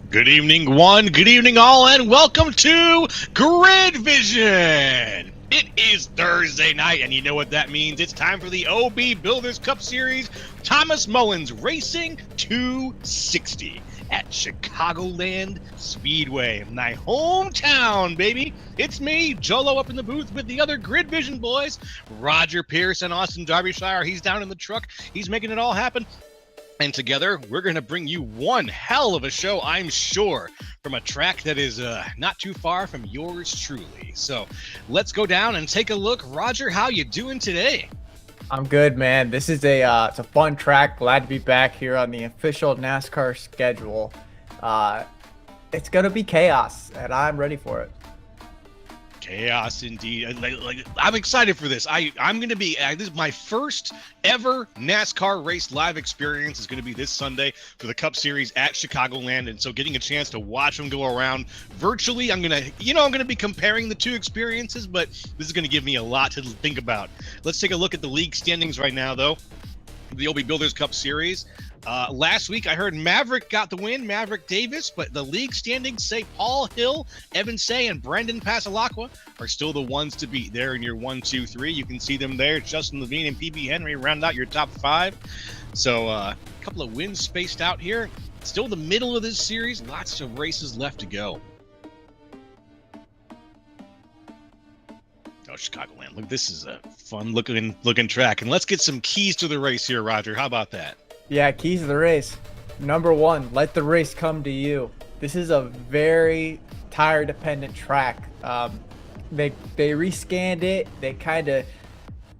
Good evening, one. Good evening, all, and welcome to Grid Vision. It is Thursday night, and you know what that means. It's time for the OB Builders Cup Series Thomas Mullins Racing 260 at Chicagoland Speedway, my hometown, baby. It's me, Jolo, up in the booth with the other Grid Vision boys. Roger Pierce and Austin Derbyshire. He's down in the truck. He's making it all happen. And together, we're going to bring you one hell of a show, I'm sure, from a track that is not too far from yours truly. So let's go down and take a look. Roger, how you doing today? I'm good, man. This is it's a fun track. Glad to be back here on the official NASCAR schedule. It's going to be chaos, and I'm ready for it. Chaos indeed. I'm excited for this. I'm going to be, this is my first ever NASCAR race live experience. Is going to be this Sunday for the Cup Series at Chicagoland. And so getting a chance to watch them go around virtually, I'm going to be comparing the two experiences, but this is going to give me a lot to think about. Let's take a look at the league standings right now, though. The OB Builders Cup Series. Last week, I heard Maverick got the win, Maverick Davis, but the league standings say Paul Hill, Evan Say, and Brendan Pasalacqua are still the ones to beat. There in your 1, 2, 3. You can see them there. Justin Levine and PB Henry round out your top 5. So a couple of wins spaced out here. Still the middle of this series. Lots of races left to go. Oh, Chicagoland. Look, this is a fun looking track. And let's get some keys to the race here, Roger. How about that? Yeah, keys to the race. Number 1, let the race come to you. This is a very tire-dependent track. They rescanned it. They kind of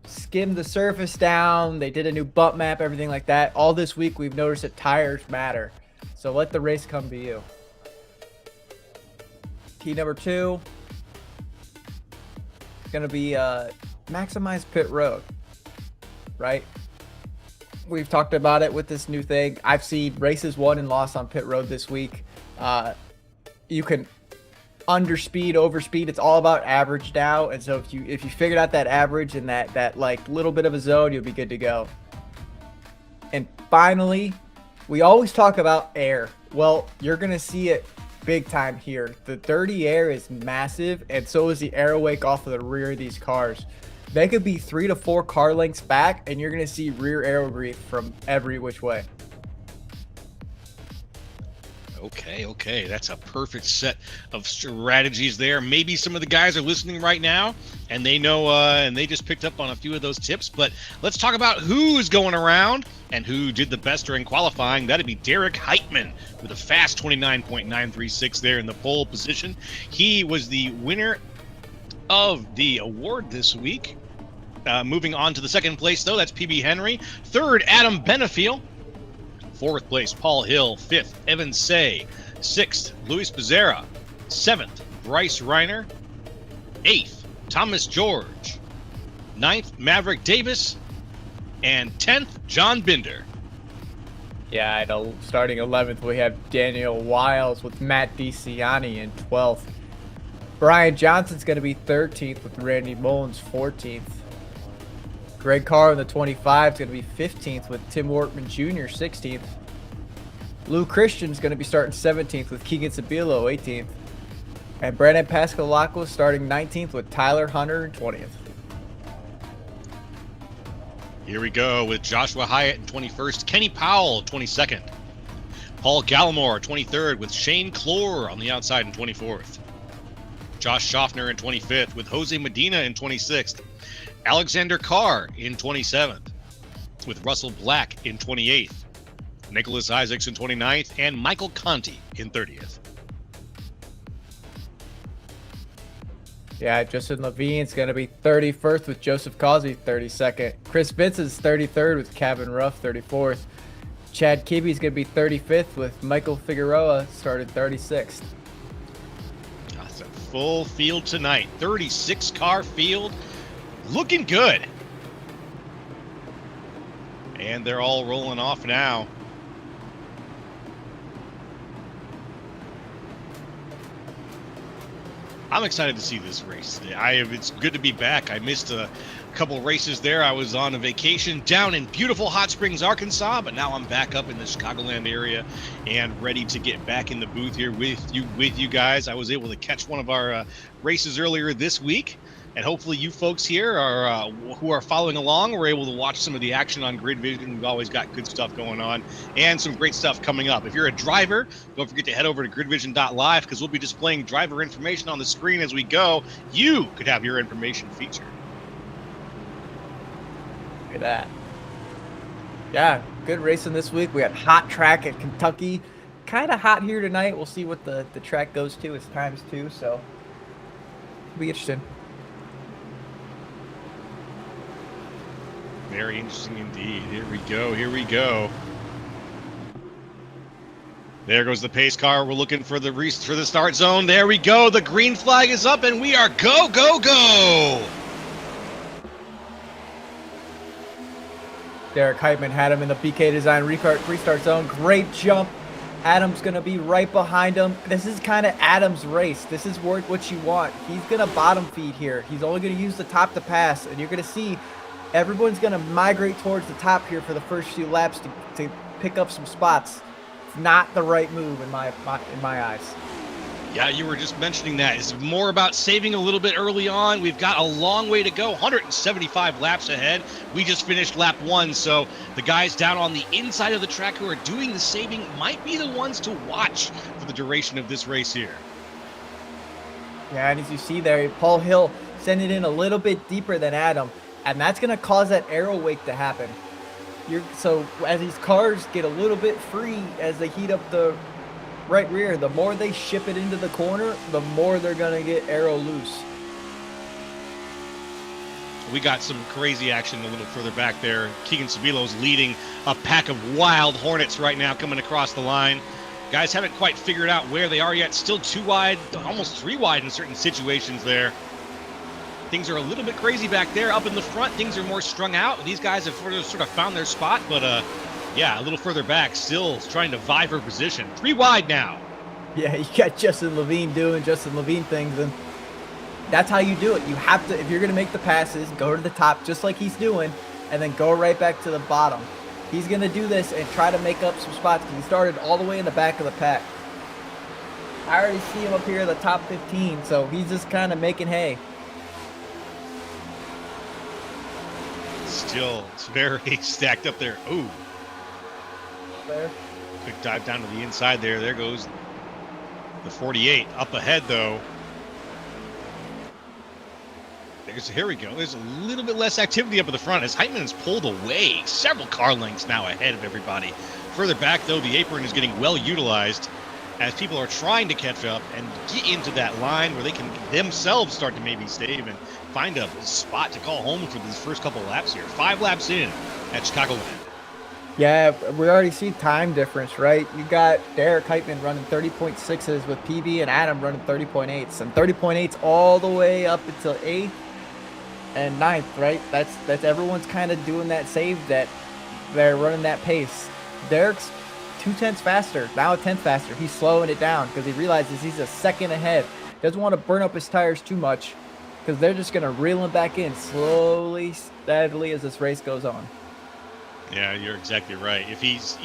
skimmed the surface down. They did a new bump map, everything like that. All this week, we've noticed that tires matter. So let the race come to you. Key number 2 is going to be maximize pit road, right? We've talked about it with this new thing. I've seen races won and lost on pit road this week. You can underspeed, overspeed. It's all about average now. And so if you figured out that average and that like little bit of a zone, you'll be good to go. And finally, we always talk about air. Well, you're gonna see it big time here. The dirty air is massive, and so is the air wake off of the rear of these cars. They could be 3 to 4 car lengths back, and you're going to see rear aero grief from every which way. Okay. That's a perfect set of strategies there. Maybe some of the guys are listening right now, and they know, and they just picked up on a few of those tips. But let's talk about who's going around and who did the best during qualifying. That'd be Derek Heitman with a fast 29.936 there in the pole position. He was the winner of the award this week. Moving on to the second place, though, that's PB Henry. Third, Adam Benefiel. Fourth place, Paul Hill. Fifth, Evan Say. Sixth, Luis Becerra. Seventh, Bryce Reiner. Eighth, Thomas George. Ninth, Maverick Davis. And 10th, John Binder. Yeah, I know. Starting 11th, we have Daniel Wiles with Matt DiCiani in 12th. Brian Johnson's going to be 13th with Randy Mullins 14th. Greg Carr in the 25 is going to be 15th with Tim Workman Jr. 16th. Lou Christian's going to be starting 17th with Keegan Sabilo 18th. And Brandon Pasalacqua starting 19th with Tyler Hunter 20th. Here we go with Joshua Hyatt in 21st, Kenny Powell 22nd. Paul Gallimore 23rd with Shane Clore on the outside in 24th. Josh Schaffner in 25th with Jose Medina in 26th. Alexander Carr in 27th with Russell Black in 28th. Nicholas Isaacs in 29th and Michael Conti in 30th. Yeah, Justin Levine's going to be 31st with Joseph Causey 32nd. Chris Vincent's 33rd with Kevin Ruff 34th. Chad Kibbe's going to be 35th with Michael Figueroa started 36th. That's a full field tonight. 36 car field. Looking good. And they're all rolling off now. I'm excited to see this race. It's good to be back. I missed couple races there. I was on a vacation down in beautiful Hot Springs, Arkansas, but now I'm back up in the Chicagoland area and ready to get back in the booth here with you guys. I was able to catch one of our races earlier this week, and hopefully you folks here are who are following along were able to watch some of the action on Grid Vision. We've always got good stuff going on and some great stuff coming up. If you're a driver, don't forget to head over to gridvision.live, because we'll be displaying driver information on the screen as we go. You could have your information featured. Look at that. Yeah, good racing this week. We had hot track at Kentucky. Kind of hot here tonight. We'll see what the track goes to. It's ×2, so it'll be interesting. Very interesting indeed. Here we go. Here we go. There goes the pace car. We're looking for the start zone. There we go. The green flag is up, and we are go, go, go. Derek Heitman had him in the BK Design restart zone. Great jump. Adam's going to be right behind him. This is kind of Adam's race. This is what you want. He's going to bottom feed here. He's only going to use the top to pass, and you're going to see everyone's going to migrate towards the top here for the first few laps to pick up some spots. It's not the right move in my eyes. Yeah, you were just mentioning that. It's more about saving a little bit early on. We've got a long way to go, 175 laps ahead. We just finished lap 1, so the guys down on the inside of the track who are doing the saving might be the ones to watch for the duration of this race here. Yeah, and as you see there, Paul Hill sent it in a little bit deeper than Adam, and that's going to cause that aero wake to happen. So as these cars get a little bit free as they heat up the right rear, the more they ship it into the corner, the more they're going to get aero loose. We got some crazy action a little further back there. Keegan Sabilo's leading a pack of wild Hornets right now coming across the line. Guys haven't quite figured out where they are yet. Still 2 wide, almost 3 wide in certain situations there. Things are a little bit crazy back there. Up in the front, things are more strung out. These guys have sort of found their spot, but yeah, a little further back, still trying to vie for position. 3 wide now. Yeah, you got Justin Levine doing Justin Levine things, and that's how you do it. You have to, if you're going to make the passes, go to the top just like he's doing, and then go right back to the bottom. He's going to do this and try to make up some spots because he started all the way in the back of the pack. I already see him up here in the top 15, so he's just kind of making hay. Still, it's very stacked up there. Ooh. There. Quick dive down to the inside there. There goes the 48. Up ahead, though. Here we go. There's a little bit less activity up at the front as Heitman is pulled away. Several car lengths now ahead of everybody. Further back, though, the apron is getting well utilized as people are trying to catch up and get into that line where they can themselves start to maybe save and find a spot to call home for these first couple laps here. 5 laps in at Chicagoland. Yeah, we already see time difference, right? You got Derek Heitman running 30.6s with PB and Adam running 30.8s. And 30.8s all the way up until 8th and 9th, right? That's everyone's kind of doing that save that they're running that pace. Derek's 0.2 faster, now a 10th faster. He's slowing it down because he realizes he's a second ahead. Doesn't want to burn up his tires too much because they're just going to reel him back in slowly, steadily as this race goes on. Yeah, you're exactly right. If he's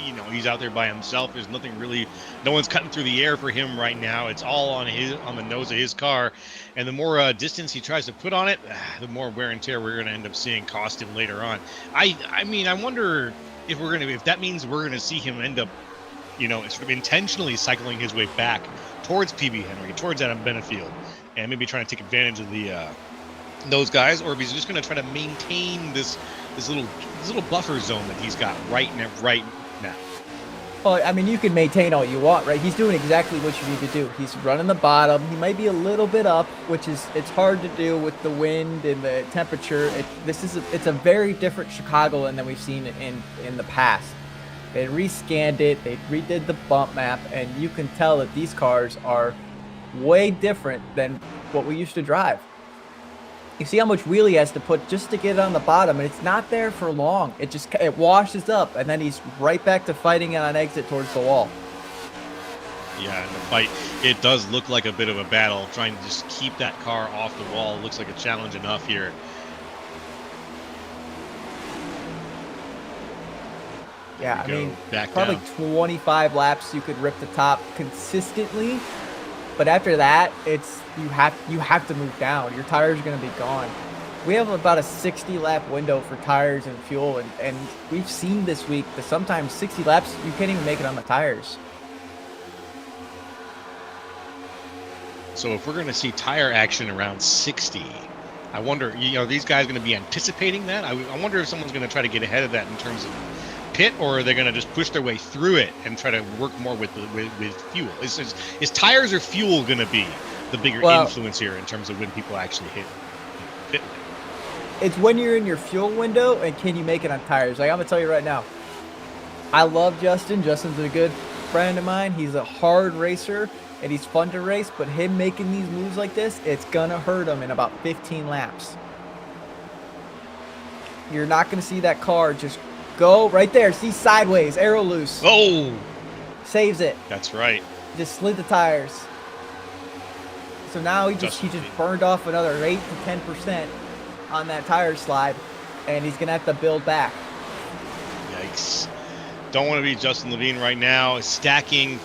out there by himself, there's nothing really, no one's cutting through the air for him right now. It's all on the nose of his car. And the more distance he tries to put on it, the more wear and tear we're going to end up seeing cost him later on. I mean, I wonder if that means we're going to see him end up, sort of intentionally cycling his way back towards PB Henry, towards Adam Benefield, and maybe trying to take advantage of those guys, or if he's just going to try to maintain this little buffer zone that he's got right now. Well, I mean, you can maintain all you want, right? He's doing exactly what you need to do. He's running the bottom. He might be a little bit up, which it's hard to do with the wind and the temperature. It's a very different Chicagoland than we've seen in the past. They rescanned it. They redid the bump map, and you can tell that these cars are way different than what we used to drive. You see how much wheel he has to put just to get it on the bottom, and it's not there for long. It washes up, and then he's right back to fighting it on exit towards the wall. Yeah, in the fight, it does look like a bit of a battle, trying to just keep that car off the wall. Looks like a challenge enough here. Yeah, I mean, back probably down. 25 laps you could rip the top consistently, but after that, it's you have to move down. Your tires are going to be gone. We have about a 60 lap window for tires and fuel, and we've seen this week that sometimes 60 laps you can't even make it on the tires. So if we're going to see tire action around 60, I wonder, these guys going to be anticipating that? I wonder if someone's going to try to get ahead of that in terms of pit, or are they going to just push their way through it and try to work more with fuel? Is tires or fuel going to be the bigger influence here in terms of when people actually hit pit? It's when you're in your fuel window and can you make it on tires. Like, I'm going to tell you right now, I love Justin. Justin's a good friend of mine. He's a hard racer and he's fun to race, but him making these moves like this, it's going to hurt him in about 15 laps. You're not going to see that car just go right there. See, sideways, arrow loose. Oh! Saves it. That's right. Just slid the tires. So now he just burned off another 8 to 10% on that tire slide, and he's going to have to build back. Yikes. Don't want to be Justin Levine right now, stacking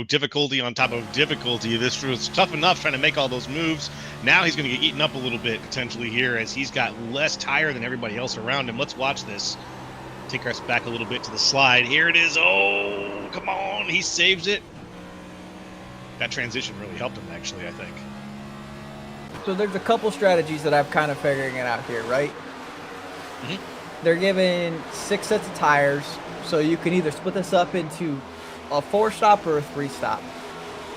difficulty on top of difficulty. This was tough enough trying to make all those moves. Now he's going to get eaten up a little bit potentially here as he's got less tire than everybody else around him. Let's watch this. Take us back a little bit to the slide. Here it is. Oh, come on. He saves it. That transition really helped him, actually, I think. So there's a couple strategies that I'm kind of figuring it out here, right? Mm-hmm. They're given 6 sets of tires, so you can either split this up into a 4-stop or a 3-stop.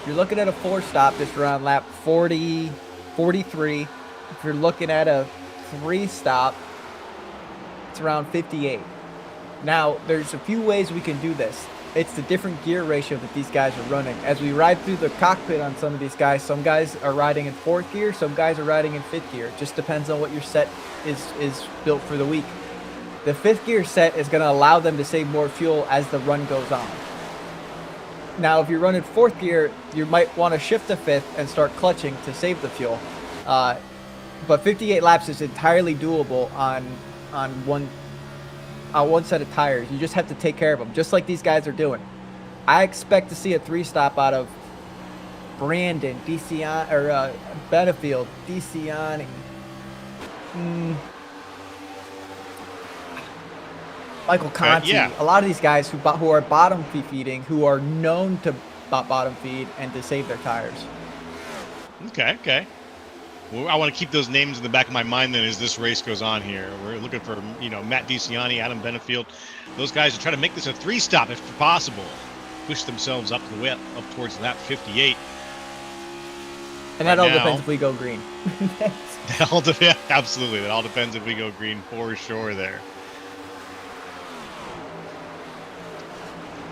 You're looking at a 4-stop just around lap 40, 43. If you're looking at a 3-stop, it's around 58. Now, there's a few ways we can do this. It's the different gear ratio that these guys are running. As we ride through the cockpit on some of these guys, some guys are riding in 4th gear, some guys are riding in 5th gear. It just depends on what your set is built for the week. The 5th gear set is going to allow them to save more fuel as the run goes on. Now, if you're running 4th gear, you might want to shift to 5th and start clutching to save the fuel. But 58 laps is entirely doable on one set of tires. You just have to take care of them, just like these guys are doing. I expect to see a 3-stop out of Brandon, Benefield, DeCiani. Michael Conti. Yeah. A lot of these guys who are bottom feeding, who are known to bottom feed and to save their tires. Okay. Well, I want to keep those names in the back of my mind then as this race goes on here. We're looking for, Matt DeCiani, Adam Benefield. Those guys are trying to make this a 3-stop if possible. Push themselves up towards lap 58. And that all depends if we go green. Absolutely. That all depends if we go green for sure there.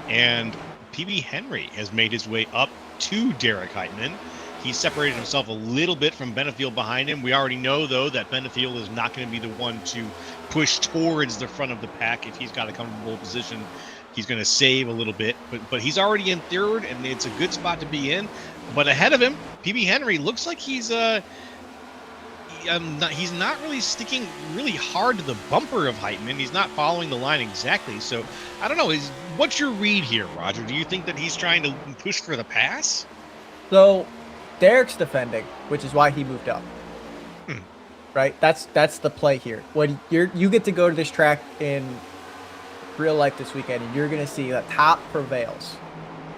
And PB Henry has made his way up to Derek Heitman. He separated himself a little bit from Benefield behind him. We already know, though, that Benefield is not going to be the one to push towards the front of the pack. If he's got a comfortable position, he's going to save a little bit. But he's already in 3rd, and it's a good spot to be in. But ahead of him, PB Henry looks like he's not really sticking really hard to the bumper of Heitman. He's not following the line exactly. So I don't know. What's your read here, Roger? Do you think that he's trying to push for the pass? So Derek's defending, which is why he moved up. Right? That's the play here. When you get to go to this track in real life this weekend, and you're going to see the top prevails.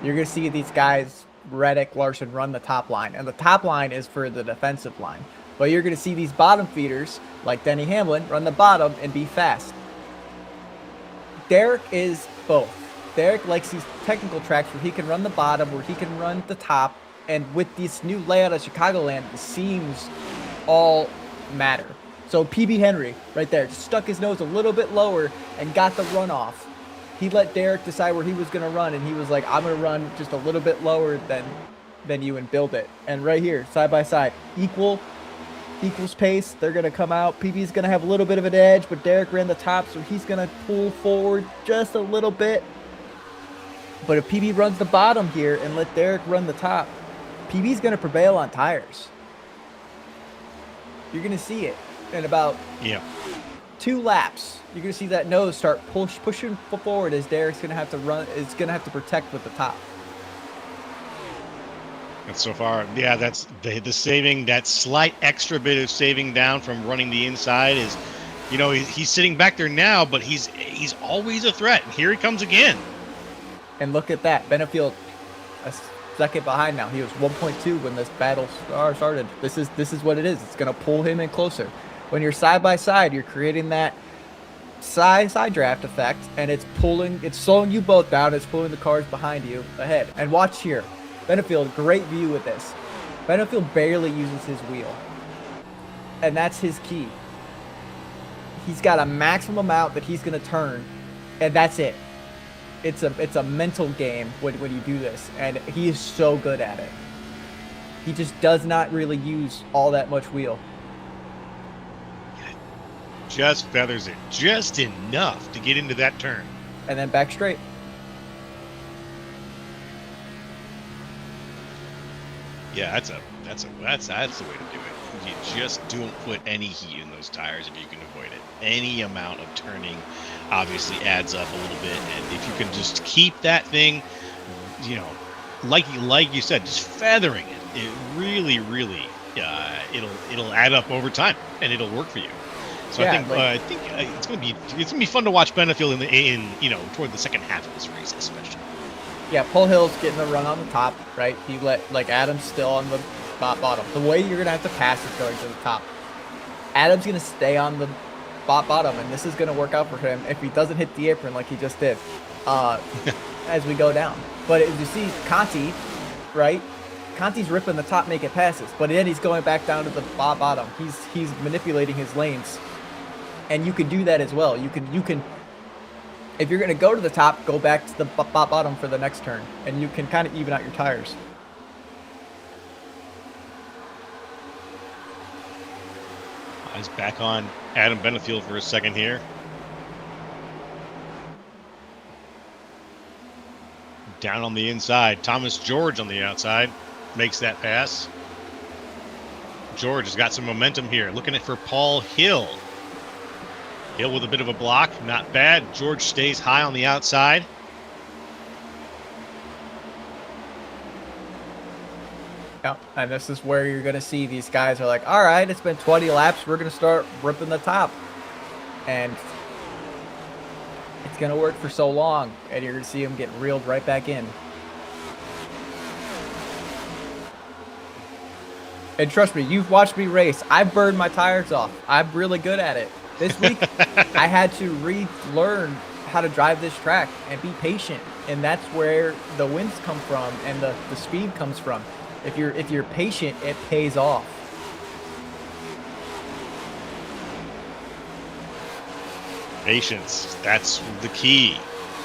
You're going to see these guys, Reddick, Larson, run the top line. And the top line is for the defensive line. But you're going to see these bottom feeders, like Denny Hamlin, run the bottom and be fast. Derek is both. Derek likes these technical tracks where he can run the bottom, where he can run the top. And with this new layout of Chicagoland, the seams all matter. So PB Henry, right there, just stuck his nose a little bit lower and got the runoff. He let Derek decide where he was going to run, and he was like, I'm going to run just a little bit lower than you and build it. And right here, side by side, equals pace. They're going to come out. PB's going to have a little bit of an edge, but Derek ran the top, so he's going to pull forward just a little bit. But if PB runs the bottom here and let Derek run the top, PB's going to prevail on tires. You're going to see it in about 2 laps, you're gonna see that nose start pushing forward as Derek's gonna have to run. Is gonna have to protect with the top. And so far, yeah, that's the saving, that slight extra bit of saving down from running the inside is, he's sitting back there now, but he's always a threat. And here he comes again. And look at that, Benefield, a second behind now. He was 1.2 when this battle started. This is what it is. It's gonna pull him in closer. When you're side by side, you're creating that side draft effect, and it's slowing you both down. It's pulling the cars behind you ahead. And watch here. Benefield, great view with this. Benefield barely uses his wheel. And that's his key. He's got a maximum amount that he's going to turn, and that's it. It's a mental game when you do this, and he is so good at it. He just does not really use all that much wheel. Just feathers it just enough to get into that turn. And then back straight. Yeah, that's the way to do it. You just don't put any heat in those tires if you can avoid it. Any amount of turning obviously adds up a little bit, and if you can just keep that thing, like you said, just feathering it, it really, it'll add up over time, and it'll work for you. So yeah, I think it's gonna be fun to watch Benefield in toward the second half of this race, especially. Yeah, Paul Hill's getting the run on the top, right? He let Adams still on the bottom. The way you're gonna have to pass is going to the top. Adams gonna stay on the bottom, and this is gonna work out for him if he doesn't hit the apron like he just did, as we go down. But as you see, Conti, right? Conti's ripping the top, making passes, but then he's going back down to the bottom. He's manipulating his lanes, and you can do that as well. You can. If you're going to go to the top, go back to the bottom for the next turn, and you can kind of even out your tires. Eyes back on Adam Benefield for a second here. Down on the inside. Thomas George on the outside makes that pass. George has got some momentum here. Looking for Paul Hill. Hill with a bit of a block, not bad. George stays high on the outside. Yeah, and this is where you're going to see these guys are like, all right, it's been 20 laps. We're going to start ripping the top. And it's going to work for so long, and you're going to see them get reeled right back in. And trust me, you've watched me race. I've burned my tires off. I'm really good at it. This week, I had to relearn how to drive this track and be patient, and that's where the wins come from and the speed comes from. If you're patient, it pays off. Patience, that's the key.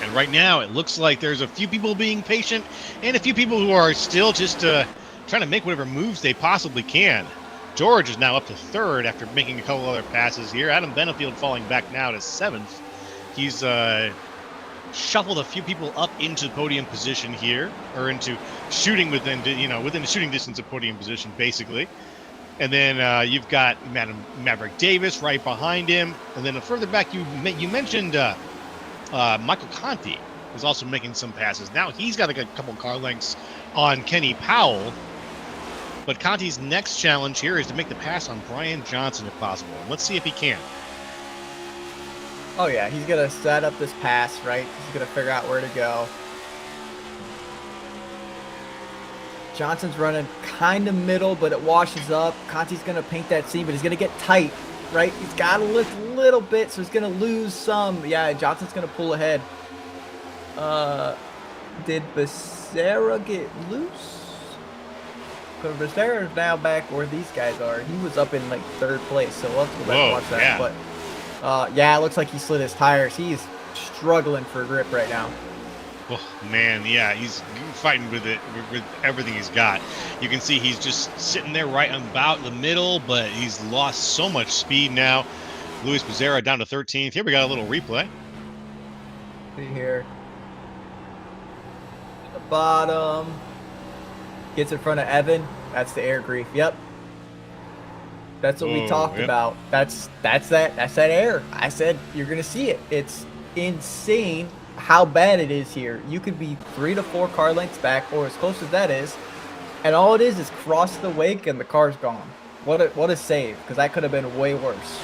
And right now, it looks like there's a few people being patient and a few people who are still just trying to make whatever moves they possibly can. George is now up to third after making a couple other passes here. Adam Benefield falling back now to seventh. He's shuffled a few people up into podium position here, or into shooting within the shooting distance of podium position, basically. And then you've got Maverick Davis right behind him, and then further back you mentioned Michael Conti was also making some passes. Now he's got a couple car lengths on Kenny Powell. But Conti's next challenge here is to make the pass on Brian Johnson if possible. Let's see if he can. Oh, yeah. He's going to set up this pass, right? He's going to figure out where to go. Johnson's running kind of middle, but it washes up. Conti's going to paint that seam, but he's going to get tight, right? He's got to lift a little bit, so he's going to lose some. Yeah, Johnson's going to pull ahead. Did Becerra get loose? Because Becerra is now back where these guys are. He was up in like third place, so we'll have to go back and watch that. Yeah. But yeah, it looks like he slid his tires. He's struggling for grip right now. Oh man, yeah, he's fighting with it with everything he's got. You can see he's just sitting there right about the middle, but he's lost so much speed now. Luis Becerra down to 13th. Here we got a little replay. See here. At the bottom. Gets in front of Evan. That's the air grief. Yep. That's what we talked about. That's that air. I said you're gonna see it. It's insane how bad it is here. You could be 3 to 4 car lengths back, or as close as that is, and all it is cross the wake and the car's gone. What a save, because that could have been way worse.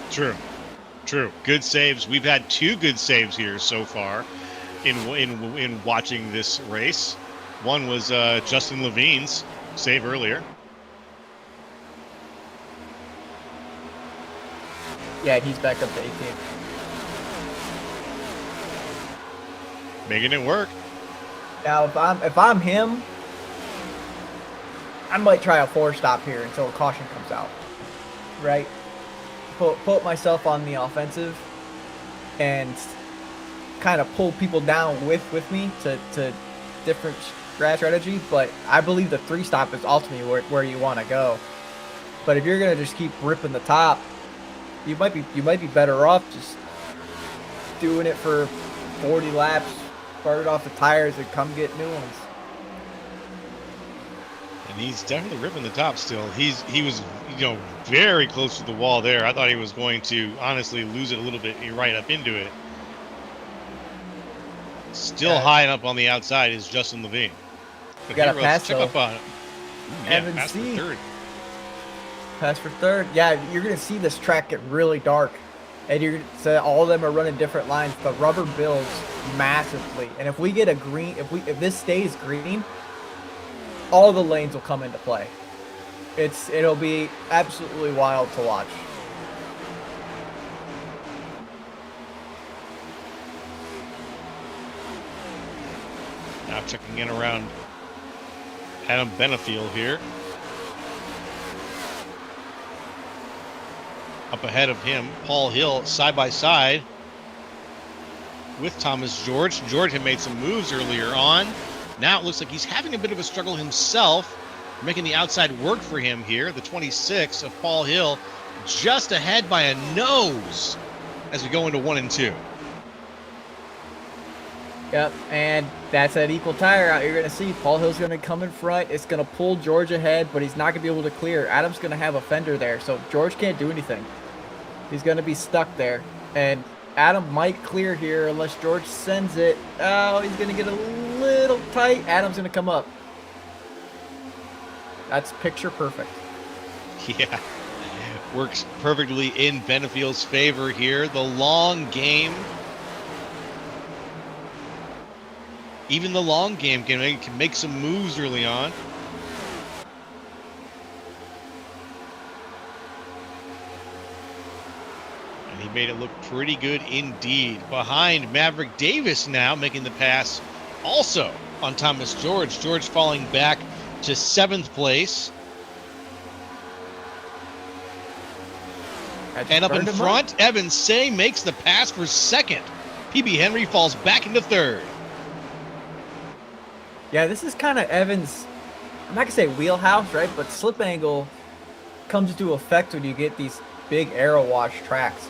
True. Good saves. We've had 2 good saves here so far in watching this race. One was Justin Levine's save earlier. Yeah, he's back up to 18th. Making it work. Now, if I'm him, I might try a 4-stop here until a caution comes out. Right? Put myself on the offensive and kind of pull people down with me to different strategy. But I believe the 3-stop is ultimately where you want to go. But if you're gonna just keep ripping the top, you might be better off just doing it for 40 laps, start it off the tires, and come get new ones. And he's definitely ripping the top still. He was very close to the wall there. I thought he was going to honestly lose it a little bit right up into it. Still high up on the outside is Justin Levine. But got to pass check up on it. Pass for third. Pass for third. Yeah, you're gonna see this track get really dark, and all of them are running different lines. The rubber builds massively, and if we get a green, if this stays green, all the lanes will come into play. It'll be absolutely wild to watch. Now checking in around Adam Benefield here. Up ahead of him, Paul Hill side by side with Thomas George. George had made some moves earlier on. Now it looks like he's having a bit of a struggle himself, making the outside work for him here. The 26 of Paul Hill just ahead by a nose as we go into 1 and 2. Yep, and that's that equal tire out. You're going to see Paul Hill's going to come in front. It's going to pull George ahead, but he's not going to be able to clear. Adam's going to have a fender there, so George can't do anything. He's going to be stuck there, and Adam might clear here unless George sends it. Oh, he's going to get a little tight. Adam's going to come up. That's picture perfect. Yeah, works perfectly in Benefield's favor here. The long game. Even the long game can make some moves early on. And he made it look pretty good indeed. Behind Maverick Davis now making the pass also on Thomas George. George falling back to 7th place. And up in front, Evan Say makes the pass for 2nd. PB Henry falls back into 3rd. Yeah, this is kind of Evans, I'm not going to say wheelhouse, right? But slip angle comes into effect when you get these big aero wash tracks.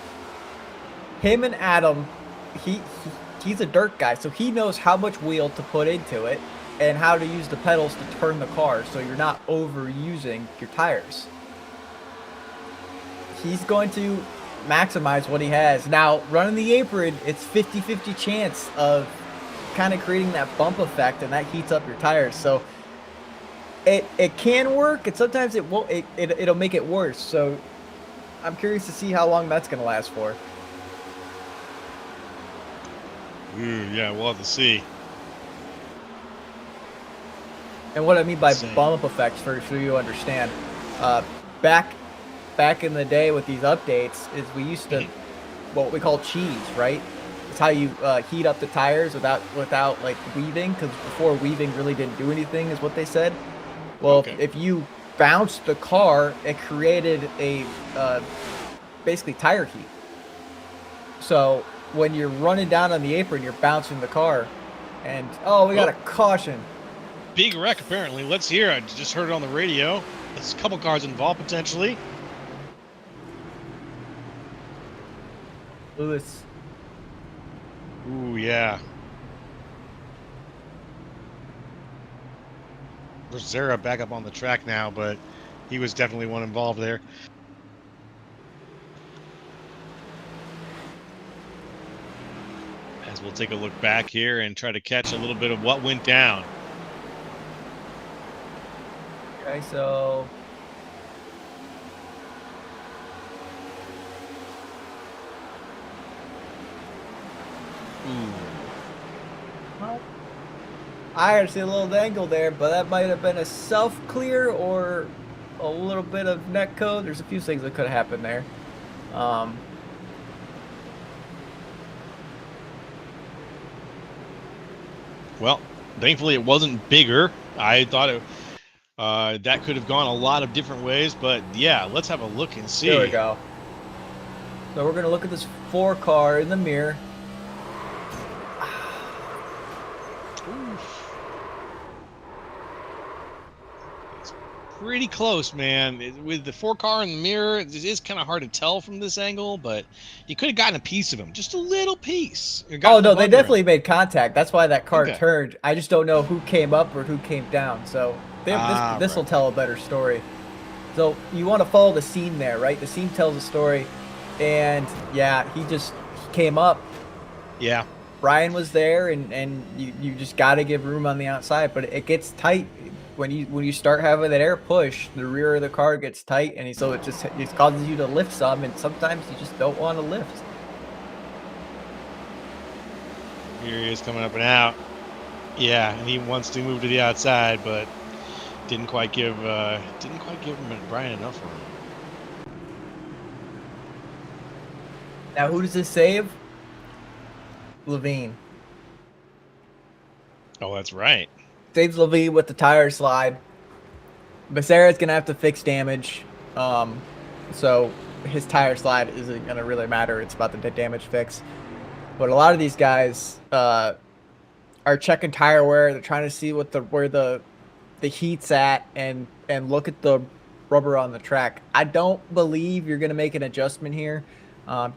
Him and Adam, he's a dirt guy, so he knows how much wheel to put into it and how to use the pedals to turn the car so you're not overusing your tires. He's going to maximize what he has. Now, running the apron, it's 50-50 chance of kind of creating that bump effect, and that heats up your tires. So it can work, and sometimes it won't. It'll make it worse. So I'm curious to see how long that's going to last for. Yeah, we'll have to see. And what I mean by bump effects, for sure you understand, back in the day with these updates, is we used to what we call cheese, right? It's how you heat up the tires without like weaving, because before weaving really didn't do anything, is what they said. Well, if you bounced the car, it created a basically tire heat. So when you're running down on the apron, you're bouncing the car, and we got a caution. Big wreck apparently. Let's hear it. Just heard it on the radio. There's a couple cars involved potentially. Lewis. Ooh, yeah. Rosera back up on the track now, but He was definitely one involved there. As we'll take a look back here and try to catch a little bit of what went down. Okay, so well, I see a little angle there, but that might have been a self-clear or a little bit of net code. There's a few things that could have happened there. Well, thankfully it wasn't bigger. I thought it that could have gone a lot of different ways, but yeah, let's have a look and see. There we go. So we're gonna look at this 4 car in the mirror. It's pretty close, man. With the 4 car in the mirror, it is kind of hard to tell from this angle, but you could have gotten a piece of him, just a little piece. Oh no, they definitely made contact. That's why that car Okay. turned. I just don't know who came up or who came down. So this will tell a better story. So you want to follow the scene there, right? The scene tells a story, and yeah, he came up. Yeah. Brian was there, and you just got to give room on the outside, but it gets tight when you start having that air push. The rear of the car gets tight, and so it causes you to lift some, and sometimes you just don't want to lift. Here he is coming up and out. Yeah, and he wants to move to the outside, but didn't quite give him Brian enough room. Now who does this save? Levine. Oh, that's right. Saves Levine with the tire slide. Becerra's gonna have to fix damage, so his tire slide isn't gonna really matter. It's about the damage fix. But a lot of these guys are checking tire wear. They're trying to see where the heat's at and look at the rubber on the track. I don't believe you're gonna make an adjustment here,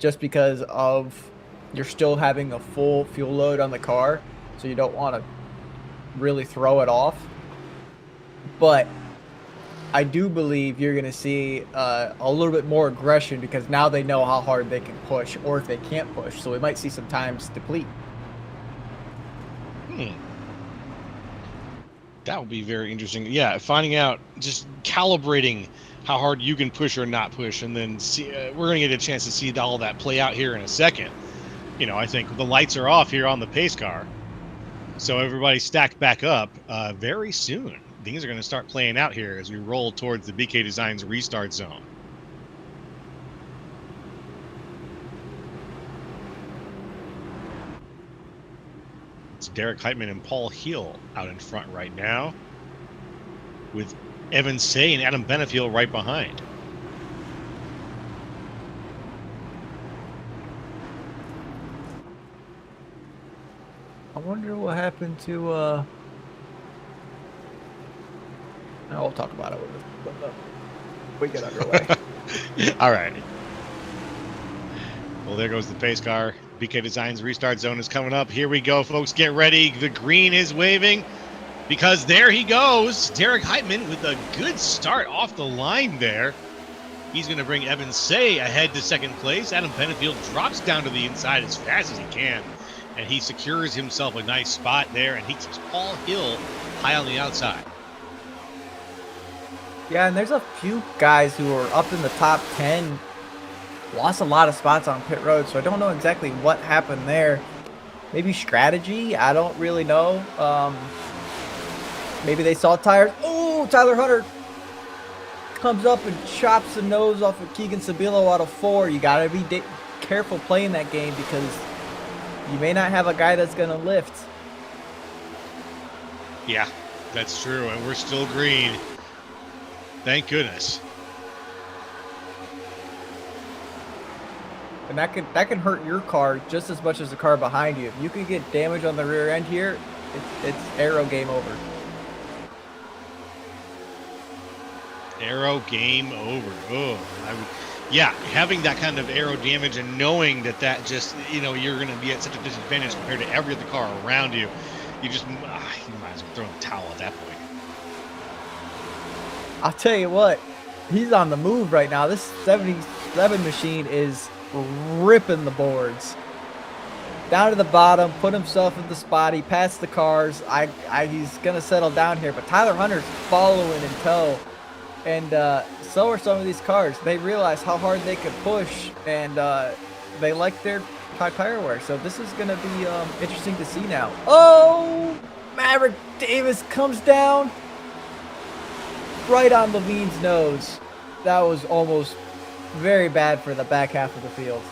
just because of you're still having a full fuel load on the car, so you don't want to really throw it off. But I do believe you're going to see a little bit more aggression because now they know how hard they can push or if they can't push. So we might see some times deplete. That would be very interesting. Yeah, finding out, just calibrating how hard you can push or not push, and then see. We're going to get a chance to see all that play out here in a second. You know, I think the lights are off here on the pace car, so everybody's stacked back up very soon. Things are going to start playing out here as we roll towards the BK Designs restart zone. It's Derek Heitman and Paul Heel out in front right now, with Evan Say and Adam Benefield right behind. I wonder what happened to we'll talk about it when we get underway. All right. Well, there goes the pace car. BK Designs restart zone is coming up. Here we go, folks. Get ready. The green is waving because there he goes. Derek Heitman with a good start off the line there. He's going to bring Evan Say ahead to second place. Adam Benefield drops down to the inside as fast as he can, and he secures himself a nice spot there, and he keeps Paul Hill high on the outside. Yeah, and there's a few guys who are up in the top 10, lost a lot of spots on pit road, so I don't know exactly what happened there. Maybe strategy? I don't really know. Maybe they saw tires. Oh, Tyler Hunter comes up and chops the nose off of Keegan Sabilo out of 4. You got to be careful playing that game because you may not have a guy that's going to lift. Yeah, that's true, and we're still green. Thank goodness. And that can hurt your car just as much as the car behind you. If you could get damage on the rear end here, it's aero game over. Aero game over. Oh, yeah, having that kind of aero damage and knowing that just, you're going to be at such a disadvantage compared to every other car around you, you might as well throw in the towel at that point. I'll tell you what, He's on the move right now. This 77 machine is ripping the boards. Down to the bottom, put himself in the spot. He passed the cars. He's going to settle down here, but Tyler Hunter's following in tow. And so are some of these cars. They realize how hard they can push, and they like their tire wear. So this is going to be interesting to see now. Oh, Maverick Davis comes down right on Levine's nose. That was almost very bad for the back half of the field.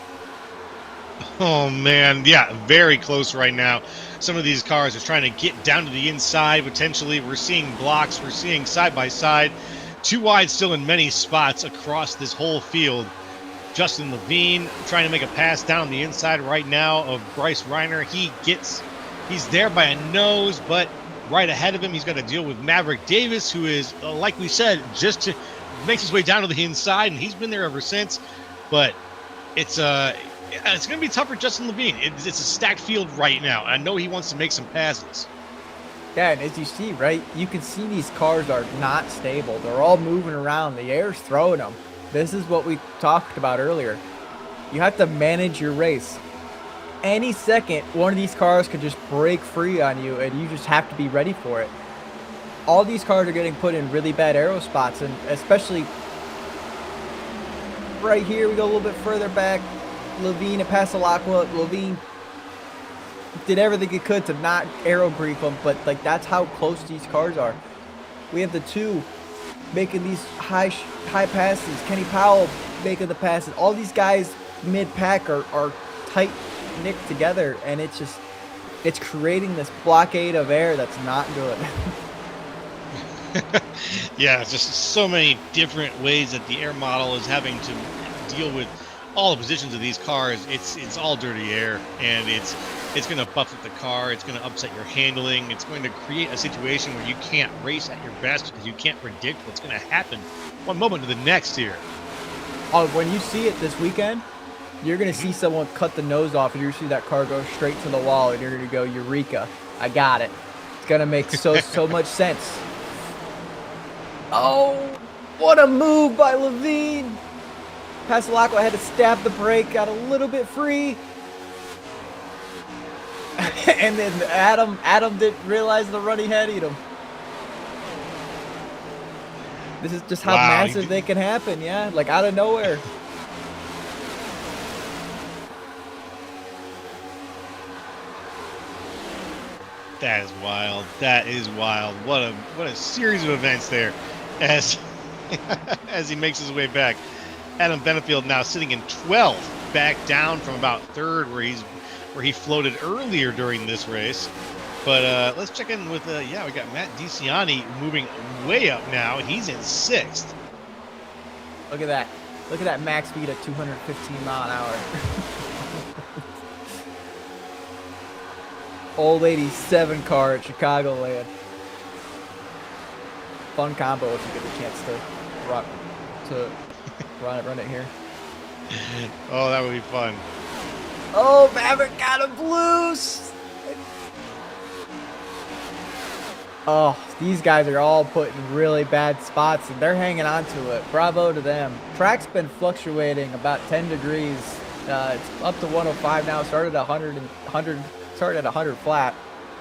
Oh, man. Yeah, very close right now. Some of these cars are trying to get down to the inside, potentially. We're seeing blocks. We're seeing side-by-side. Too wide still in many spots across this whole field. Justin Levine trying to make a pass down the inside right now of Bryce Reiner. He's there by a nose, but right ahead of him, he's got to deal with Maverick Davis, who is, like we said, makes his way down to the inside, and he's been there ever since. But it's going to be tough for Justin Levine. It's a stacked field right now. I know he wants to make some passes. Yeah, and as you see, right, you can see these cars are not stable. They're all moving around. The air's throwing them. This is what we talked about earlier. You have to manage your race. Any second, one of these cars could just break free on you, and you just have to be ready for it. All these cars are getting put in really bad aero spots, and especially right here, we go a little bit further back. Levine and Pasalacqua. Levine did everything he could to not aero grief them, but like that's how close these cars are. We have the two making these high passes. Kenny Powell making the passes. All these guys mid-pack are tight knit together, and it's creating this blockade of air that's not good. Yeah, it's just so many different ways that the air model is having to deal with all the positions of these cars. It's all dirty air, and it's going to buffet the car. It's going to upset your handling. It's going to create a situation where you can't race at your best because you can't predict what's going to happen one moment to the next here. Oh, when you see it this weekend, you're going to see someone cut the nose off, and you're going to see that car go straight to the wall, and you're going to go, Eureka, I got it. It's going to make so much sense. Oh, what a move by Levine. Pasalacqua had to stab the brake, got a little bit free. And then Adam didn't realize the run he had eat him. This is just how massive they can happen, yeah? Like out of nowhere. That is wild. That is wild. What a series of events there as he makes his way back. Adam Benefield now sitting in 12th, back down from about 3rd where he floated earlier during this race. But let's check in with we got Matt DiCiani moving way up now. He's in 6th. Look at that. Look at that max speed at 215 mile an hour. Old 87 car at Chicagoland. Fun combo if you get the chance to run it here. Oh, that would be fun. Oh, Maverick got him loose. Oh, these guys are all put in really bad spots, and they're hanging on to it. Bravo to them. Track's been fluctuating about 10 degrees. It's up to 105 now. Started at 100 flat.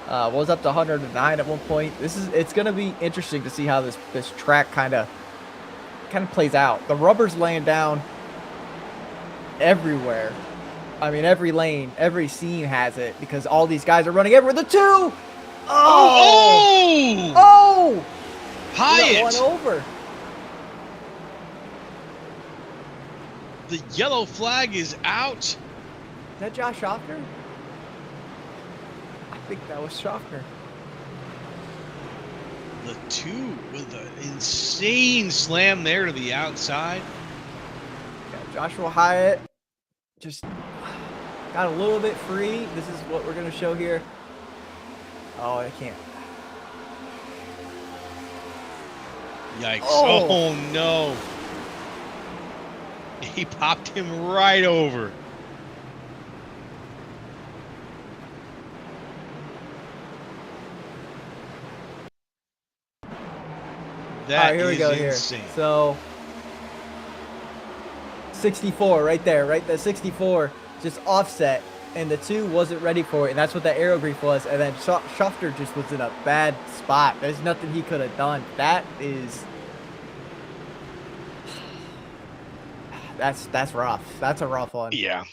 Was up to 109 at one point. It's going to be interesting to see how this track kind of plays out. The rubber's laying down everywhere. I mean, every lane, every scene has it because all these guys are running everywhere. The two! Oh! Hyatt! One over. The yellow flag is out. Is that Josh Schaffner? I think that was Schaffner. The two with an insane slam there to the outside. Yeah, Joshua Hyatt just got a little bit free. This is what we're going to show here. Oh, I can't. Yikes. Oh, no. He popped him right over. All right, here we go here. So 64 right there, right? The 64 just offset, and the 2 wasn't ready for it, and that's what the aero grief was. And then Schufter just was in a bad spot. There's nothing he could have done. That's rough. That's a rough one. Yeah.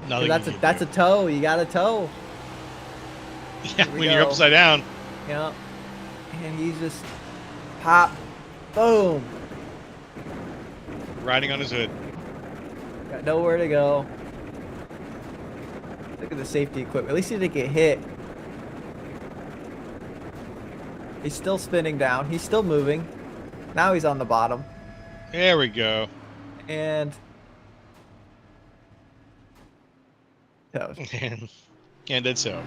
That's a toe. You got a toe. Yeah, when you're upside down. Yeah. And he's just pop, boom. Riding on his hood. Got nowhere to go. Look at the safety equipment. At least he didn't get hit. He's still spinning down. He's still moving. Now he's on the bottom. There we go. And and it's so.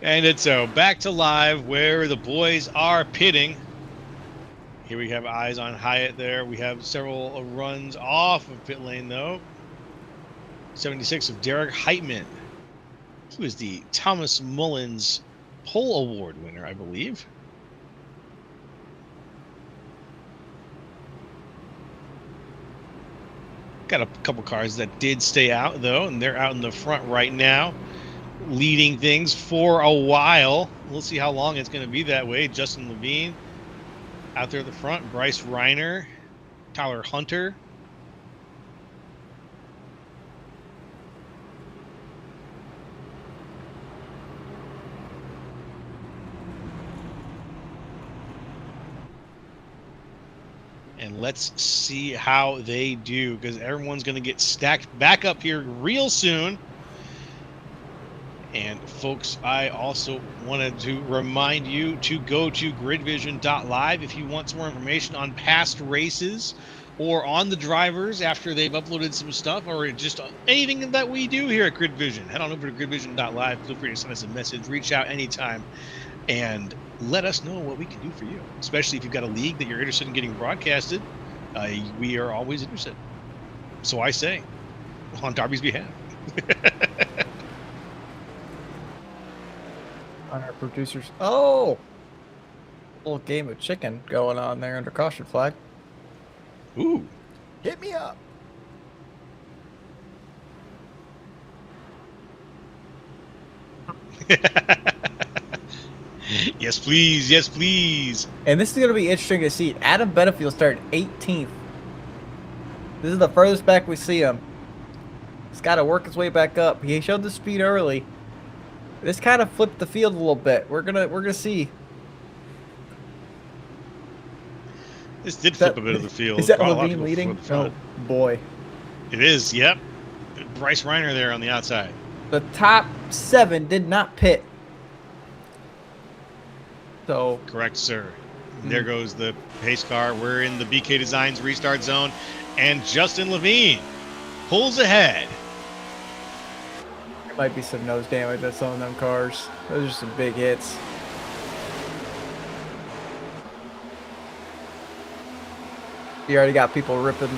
And it's so. Back to live where the boys are pitting. Here we have eyes on Hyatt there. We have several runs off of pit lane though. 76 of Derek Heitman. He was the Thomas Mullins Pole Award winner, I believe. Got a couple cars that did stay out though, and they're out in the front right now, leading things for a while. We'll see how long it's going to be that way. Justin Levine out there at the front, Bryce Reiner, Tyler Hunter. And let's see how they do, because everyone's going to get stacked back up here real soon. And folks, I also wanted to remind you to go to gridvision.live if you want some more information on past races or on the drivers after they've uploaded some stuff, or just anything that we do here at Grid Vision. Head on over to gridvision.live. Feel free to send us a message, reach out anytime, and let us know what we can do for you, especially if you've got a league that you're interested in getting broadcasted. We are always interested. So I say, on Darby's behalf. On our producers. Oh! Little game of chicken going on there under caution flag. Ooh. Hit me up. Yes, please. Yes, please. And this is going to be interesting to see. Adam Benefield started 18th. This is the furthest back we see him. He's got to work his way back up. He showed the speed early. This kind of flipped the field a little bit. We're gonna see. This did flip a bit of the field. Is that Levine leading? Oh boy. It is. Yep. Bryce Reiner there on the outside. The top 7 did not pit. So correct, sir. There goes the pace car. We're in the BK Designs restart zone, and Justin Levine pulls ahead. There might be some nose damage on some of them cars. Those are some big hits. You already got people ripping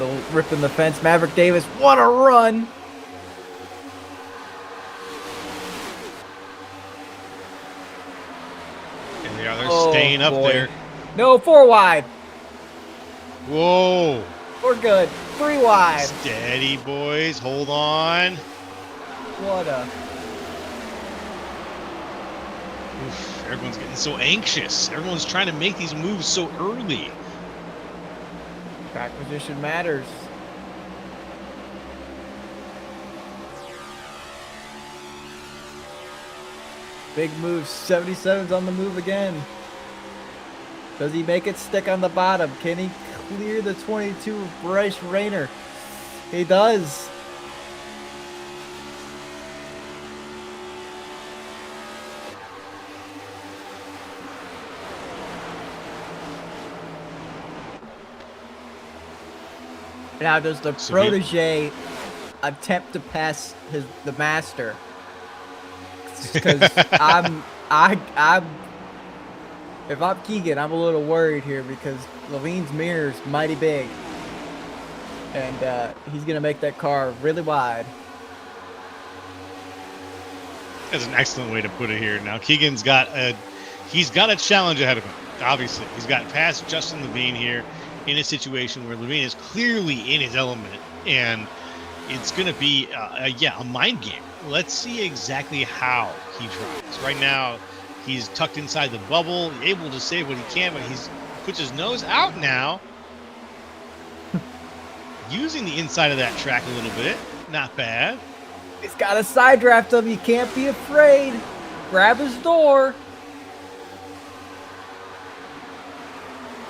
the fence. Maverick Davis, what a run! And they are staying up there. No, 4 wide. Whoa. We're good. 3 wide. Steady, boys. Hold on. What a... Oof, everyone's getting so anxious. Everyone's trying to make these moves so early. Track position matters. Big move. 77's on the move again. Does he make it stick on the bottom? Can he clear the 22 of Bryce Reiner? He does. Now, does the protege attempt to pass the master? Because if I'm Keegan, I'm a little worried here because Levine's mirror is mighty big, and he's gonna make that car really wide. That's an excellent way to put it here. Now Keegan's got a challenge ahead of him. Obviously, he's got past Justin Levine here in a situation where Levine is clearly in his element and it's going to be a mind game. Let's see exactly how he drives. Right now, he's tucked inside the bubble, able to say what he can, but he's puts his nose out now, using the inside of that track a little bit. Not bad. He's got a side draft him. You can't be afraid. Grab his door.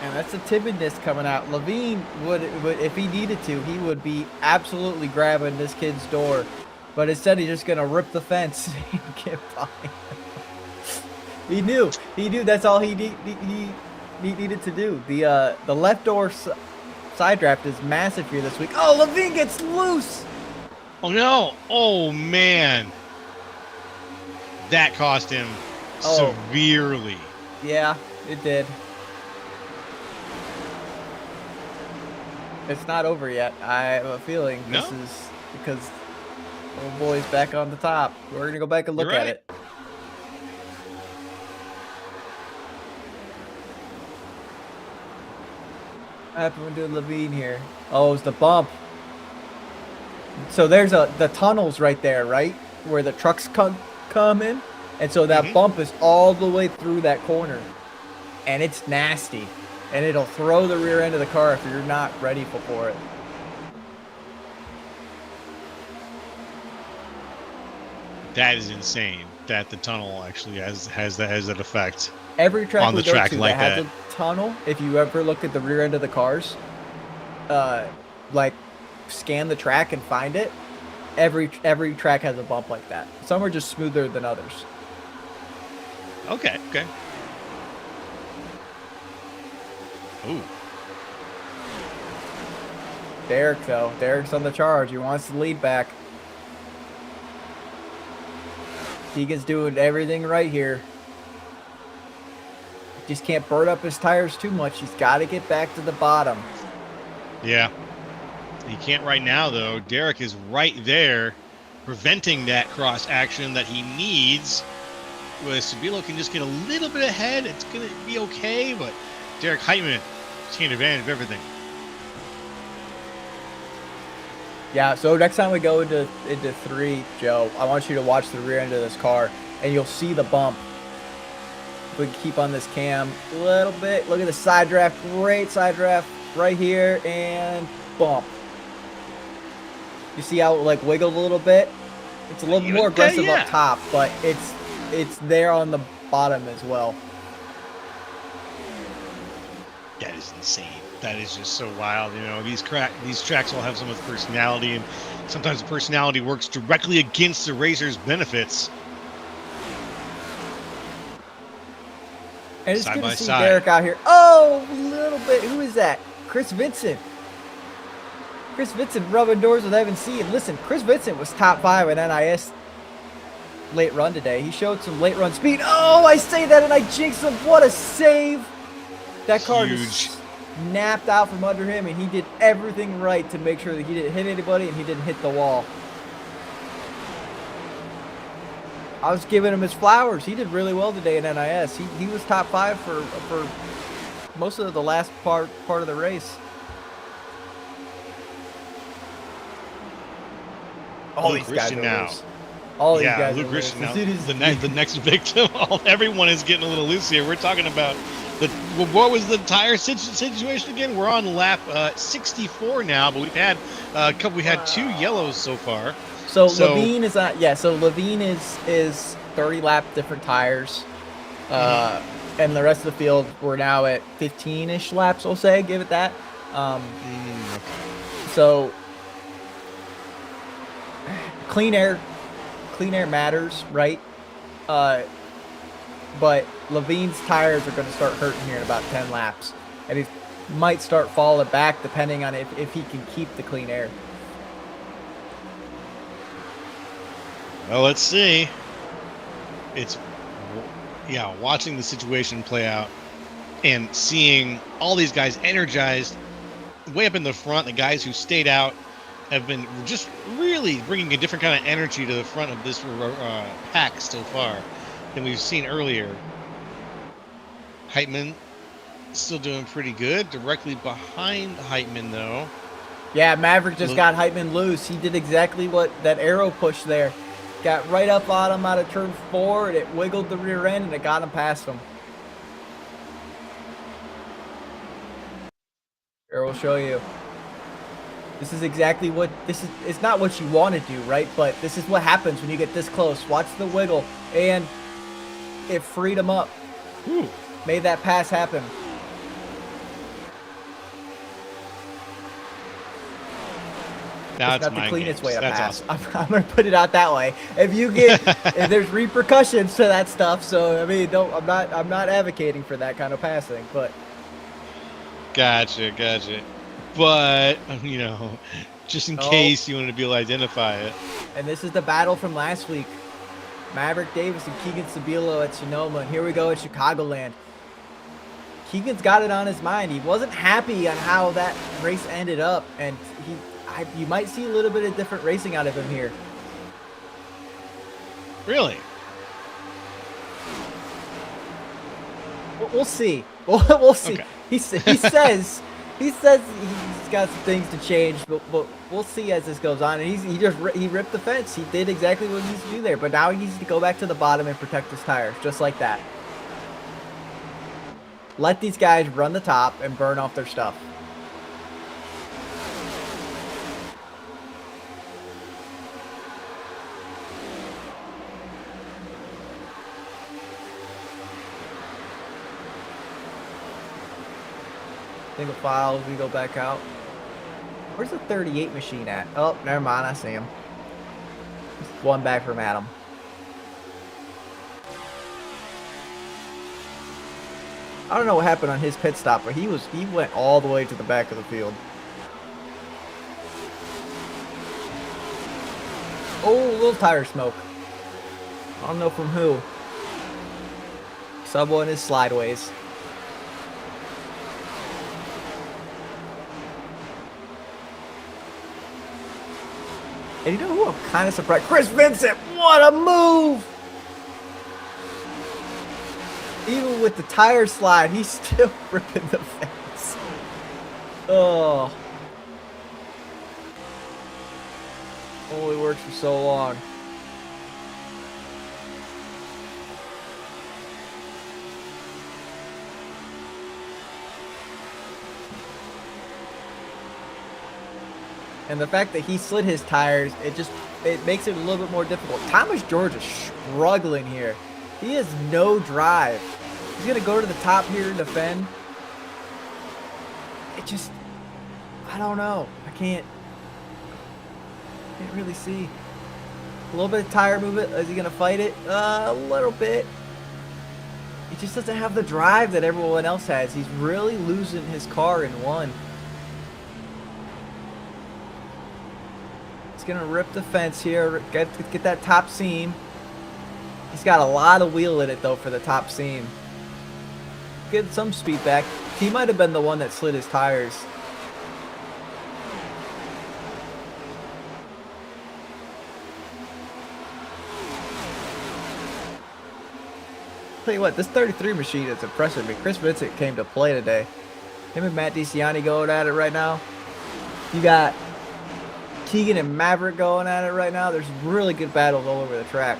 And that's the timidness coming out. Levine would, if he needed to, he would be absolutely grabbing this kid's door. But instead, he's just going to rip the fence and get by. He knew that's all he needed to do. The left door side draft is massive here this week. Oh, Levine gets loose. Oh, no. Oh, man. That cost him severely. Yeah, it did. It's not over yet. I have a feeling this is because old boy's back on the top. We're going to go back and look at it. What happened to Levine here? Oh, it's the bump. So there's the tunnels right there, right? Where the trucks come in. And so that bump is all the way through that corner. And it's nasty. And it'll throw the rear end of the car if you're not ready for it. That is insane that the tunnel actually has that effect. Every track on the track like that has a tunnel, if you ever look at the rear end of the cars, like scan the track and find it, every track has a bump like that. Some are just smoother than others. Okay. Ooh. Derek, though. Derek's on the charge. He wants the lead back. Keegan's doing everything right here. Just can't burn up his tires too much. He's got to get back to the bottom. Yeah. He can't right now, though. Derek is right there, preventing that cross action that he needs. Where Sabilo can just get a little bit ahead, it's going to be okay, but Derek Heitman taking advantage of everything. Yeah, so next time we go into 3, Joe, I want you to watch the rear end of this car, and you'll see the bump. We keep on this cam a little bit. Look at the side draft. Great side draft right here, and bump. You see how it like wiggled a little bit? It's a little more aggressive up top, but it's there on the bottom as well. That is insane. That is just so wild. You know, these tracks all have so much personality, and sometimes the personality works directly against the racer's benefits. And it's good to see Derek out here. Oh, a little bit. Who is that? Chris Vincent. Chris Vincent rubbing doors with Evan C. And listen, Chris Vincent was top 5 at NIS late run today. He showed some late run speed. Oh, I say that and I jinx him. What a save. That car just snapped out from under him, and he did everything right to make sure that he didn't hit anybody and he didn't hit the wall. I was giving him his flowers. He did really well today in NIS. He was top 5 for most of the last part of the race. All these guys are now. All these guys Luke are Christian now. The next victim. Everyone is getting a little loose here. We're talking about what was the tire situation again? We're on lap 64 now, but we've had a couple. We had 2 yellows so far. So Levine is not. Yeah. So Levine is 30 lap different tires, and the rest of the field we're now at 15-ish laps. We'll say, give it that. So clean air matters, right? But Levine's tires are going to start hurting here in about 10 laps, and he might start falling back depending on if he can keep the clean air. Well, let's see. Watching the situation play out and seeing all these guys energized way up in the front, the guys who stayed out have been just really bringing a different kind of energy to the front of this pack so far than we've seen earlier. Heitman still doing pretty good. Directly behind Heitman, though, Yeah, Maverick just got Heitman loose. He did exactly what that arrow push there. Got right up on him out of turn 4, and it wiggled the rear end, and it got him past him. Here, we'll show you. This is exactly what this is. It's not what you want to do, right? But this is what happens when you get this close. Watch the wiggle, and it freed him up. Ooh. Made that pass happen. Now it's not the cleanest way to pass. Awesome. I'm gonna put it out that way. If you get, if there's repercussions to that stuff, so I mean, I'm not advocating for that kind of passing, but. Gotcha. But you know, just in case you want to be able to identify it. And this is the battle from last week. Maverick Davis and Keegan Sabilo at Sonoma, and here we go at Chicagoland. Keegan's got it on his mind. He wasn't happy on how that race ended up, and you might see a little bit of different racing out of him here. Really? We'll see. We'll see. Okay. He says he's got some things to change, but we'll see as this goes on. And he ripped the fence. He did exactly what he needs to do there, but now he needs to go back to the bottom and protect his tires, just like that. Let these guys run the top and burn off their stuff. Single file as we go back out. Where's the 38 machine at? Oh, never mind. I see him. Just one back from Adam. I don't know what happened on his pit stop, but he went all the way to the back of the field. Oh, a little tire smoke. I don't know from who. Sub one is slideways. And you know who I'm kind of surprised? Chris Vincent, what a move! Even with the tire slide, he's still ripping the fence. Oh. Only worked for so long. And the fact that he slid his tires, it makes it a little bit more difficult. Thomas George is struggling here. He has no drive. He's going to go to the top here and defend. I don't know. I can't really see. A little bit of tire movement. Is he going to fight it? A little bit. He just doesn't have the drive that everyone else has. He's really losing his car in one. Gonna rip the fence here, get that top seam. He's got a lot of wheel in it though for the top seam. Get some speed back. He might have been the one that slid his tires. Tell you what, this 33 machine is impressive me. Chris Vincent came to play today. Him and Matt DiCiani going at it right now. You got Keegan and Maverick going at it right now. There's really good battles all over the track.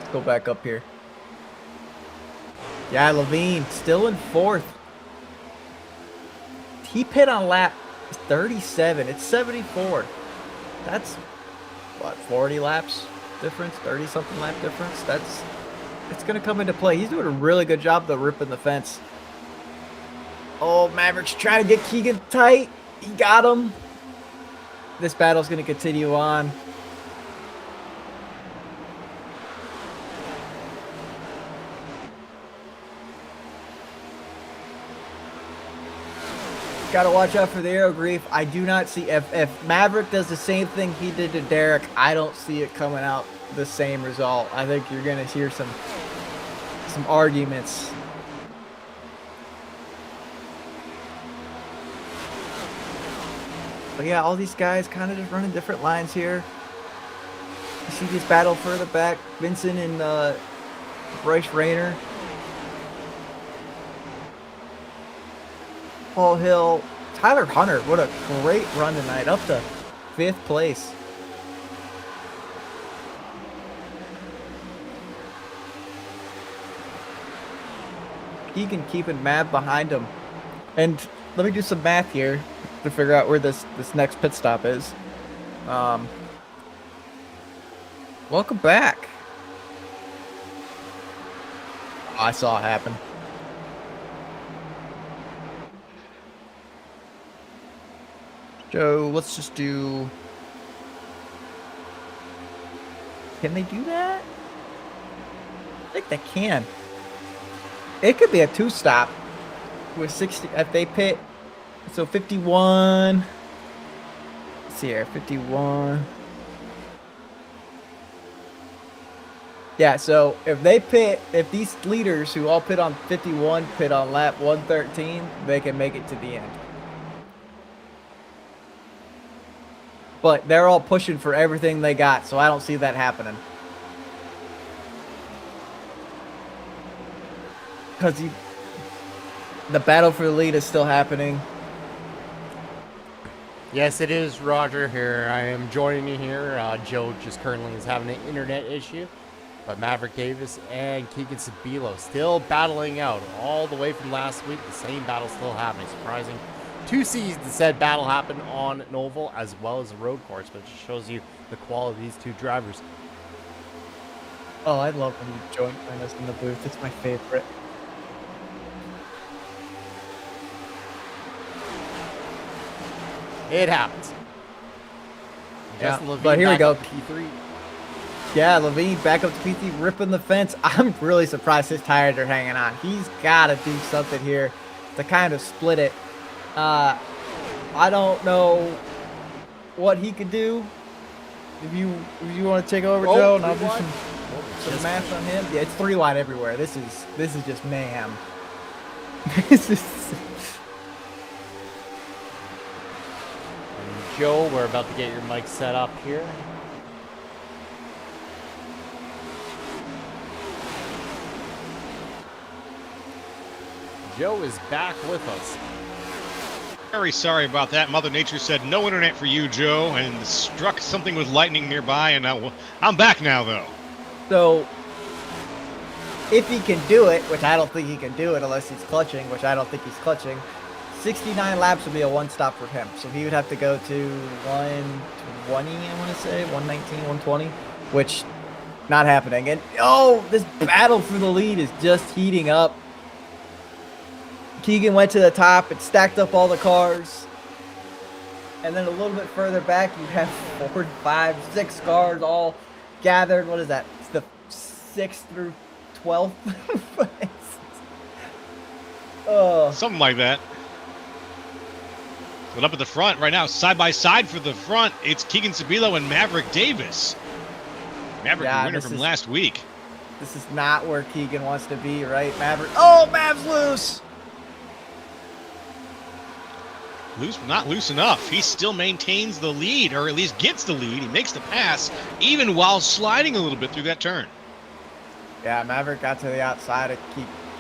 Let's go back up here. Yeah, Levine still in 4th. He pit on lap 37. It's 74. That's what, 40 laps difference, 30 something lap difference. It's gonna come into play. He's doing a really good job though, ripping the fence. Oh, Maverick's trying to get Keegan tight. He got him. This battle's gonna continue on. Got to watch out for the aero grief. I do not see, if Maverick does the same thing he did to Derek, I don't see it coming out the same result. I think you're going to hear some arguments. But yeah, all these guys kind of just running different lines here. see this battle further back. Vincent and Bryce Rayner. Paul Hill. Tyler Hunter. What a great run tonight. Up to 5th place. Keegan keeping Mav behind him. And let me do some math here to figure out where this next pit stop is. Welcome back. Oh, I saw it happen. Joe, let's just do... Can they do that? I think they can. It could be a 2-stop with 60 if they pit. So 51. Let's see here, 51. Yeah, so if they pit, if these leaders who all pit on 51 pit on lap 113, they can make it to the end. But they're all pushing for everything they got, so I don't see that happening. Because the battle for the lead is still happening. Yes, it is Roger here. I am joining you here. Joe just currently is having an internet issue. But Maverick Davis and Keegan Sabilo still battling out all the way from last week. The same battle still happening. Surprising. 2 seasons said battle happened on an oval as well as a road course, but it just shows you the quality of these two drivers. Oh, I love when you join us in the booth. It's my favorite. It happens. Yeah, Levine but here we go. P3. Yeah, Levine back up to PT, ripping the fence. I'm really surprised his tires are hanging on. He's got to do something here to kind of split it. I don't know what he could do. If you want to take over, Joe, and I'll do some math on him. Yeah, it's 3 wide everywhere. This is just mayhem. This is. And Joe, we're about to get your mic set up here. Joe is back with us. Very sorry about that. Mother Nature said no internet for you, Joe, and struck something with lightning nearby, and now I'm back now, though. So, if he can do it, which I don't think he can do it unless he's clutching, which I don't think he's clutching, 69 laps would be a 1-stop for him. So he would have to go to 120, I want to say, 119, 120, which not happening. And, oh, this battle for the lead is just heating up. Keegan went to the top and stacked up all the cars. And then a little bit further back, you have 4, 5, 6 cars all gathered. What is that? It's the 6th through 12th. Something like that. But up at the front right now, side by side for the front, it's Keegan Sabilo and Maverick Davis. Maverick, the winner from last week. This is not where Keegan wants to be, right? Maverick. Oh, Mav's loose. Loose, not loose enough. He still maintains the lead, or at least gets the lead. He makes the pass, even while sliding a little bit through that turn. Yeah, Maverick got to the outside of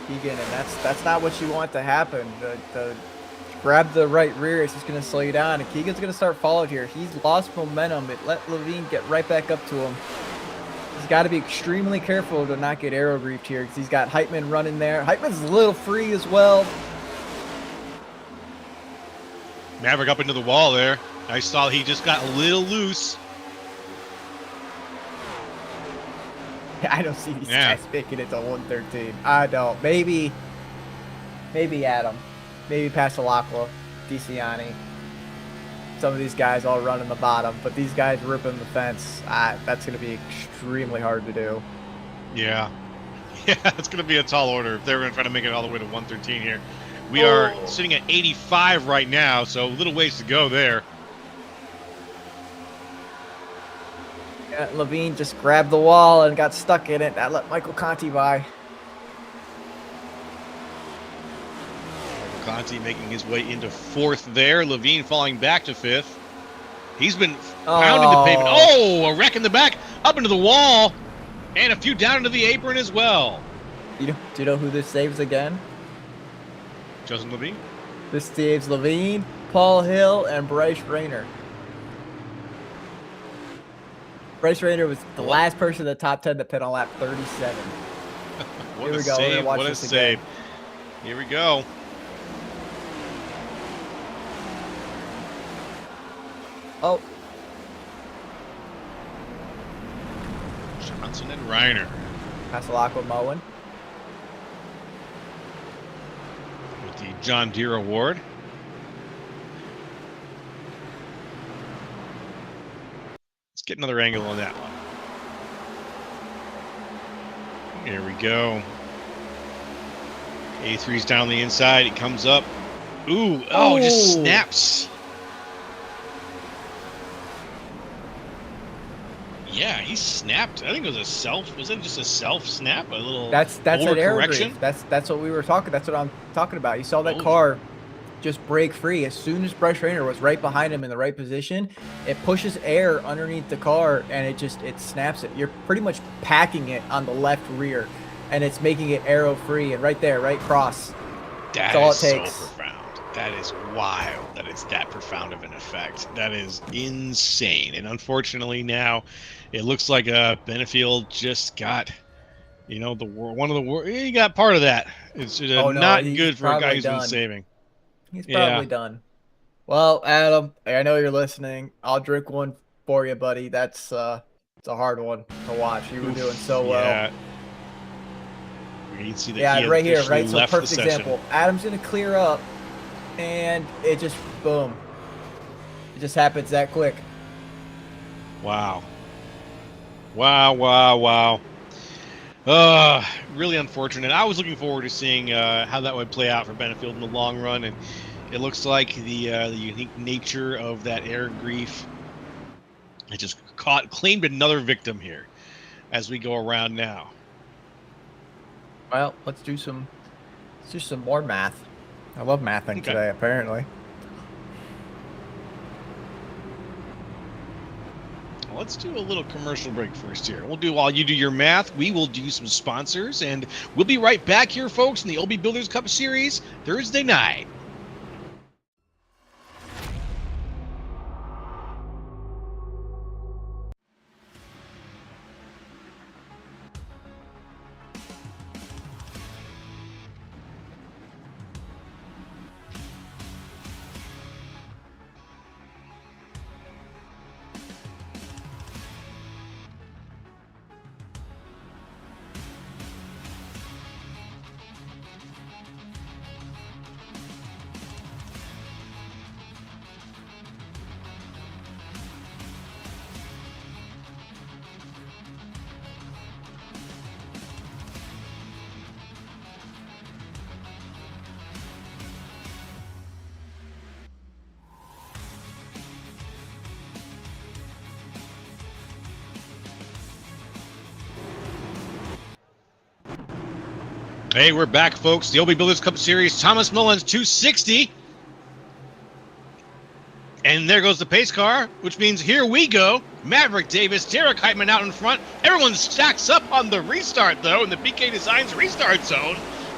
Keegan, and that's not what you want to happen. The grab the right rear, it's just going to slow you down, and Keegan's going to start following here. He's lost momentum. It let Levine get right back up to him. He's got to be extremely careful to not get aero griefed here, because he's got Heitman running there. Heitman's a little free as well. Maverick up into the wall there. I saw he just got a little loose. I don't see these guys making it to 113. I don't. Maybe Adam. Maybe Passalacqua, DeCiani. Some of these guys all running the bottom, but these guys ripping the fence. That's going to be extremely hard to do. Yeah. Yeah, it's going to be a tall order if they're going to try to make it all the way to 113 here. We are sitting at 85 right now, so a little ways to go there. Yeah, Levine just grabbed the wall and got stuck in it. That let Michael Conti by. Michael Conti making his way into 4th there. Levine falling back to 5th. He's been pounding the pavement. Oh, a wreck in the back. up into the wall, and a few down into the apron as well. Do you know who this saves again? Justin Levine. This saves Levine, Paul Hill, and Bryce Rayner. Bryce Rayner was the last person in the top 10 to pit on lap 37. What Here a we go. save! Watch What a this save! again. Here we go. Oh, Johnson and Reiner Casalacqua Moen. with the John Deere Award. Let's get another angle on that one. Here we go. A3's down the inside. It comes up. Ooh, oh, it just snaps. Yeah, he snapped. I think it was a self. Was it just a self snap? A little That's an air overcorrection? grief. That's what we were talking. That's what I'm talking about. You saw that Oh. car just break free as soon as Bryce Rayner was right behind him in the right position. It pushes air underneath the car and it snaps it. You're pretty much packing it on the left rear, and it's making it aero free. And right there, right cross. That all is it takes. so profound. That is wild that it's that profound of an effect. That is insane. And unfortunately now it looks like Benefield just got, one of the he got part of that. It's not he's good for a guy probably who's done. been saving. He's Yeah. probably done. Well, Adam, I know you're listening. I'll drink one for you, buddy. It's a hard one to watch. You were doing so well. Yeah. You can see that he Yeah, had right here, officially right? So left the perfect session. example. Adam's gonna clear up, and it just boom. It just happens that quick. Wow. Wow. Really unfortunate. I was looking forward to seeing how that would play out for Benefield in the long run, and it looks like the unique nature of that air grief, it just claimed another victim here as we go around now. Well, let's do some more math. I love mathing today, apparently. Let's do a little commercial break first here. While you do your math, we will do some sponsors, and we'll be right back here, folks, in the OB Builders Cup Series Thursday night. Hey, we're back, folks. The OB Builders Cup Series, Thomas Mullins 260. And there goes the pace car, which means here we go. Maverick Davis, Derek Heitman out in front. Everyone stacks up on the restart, though, in the BK Designs restart zone.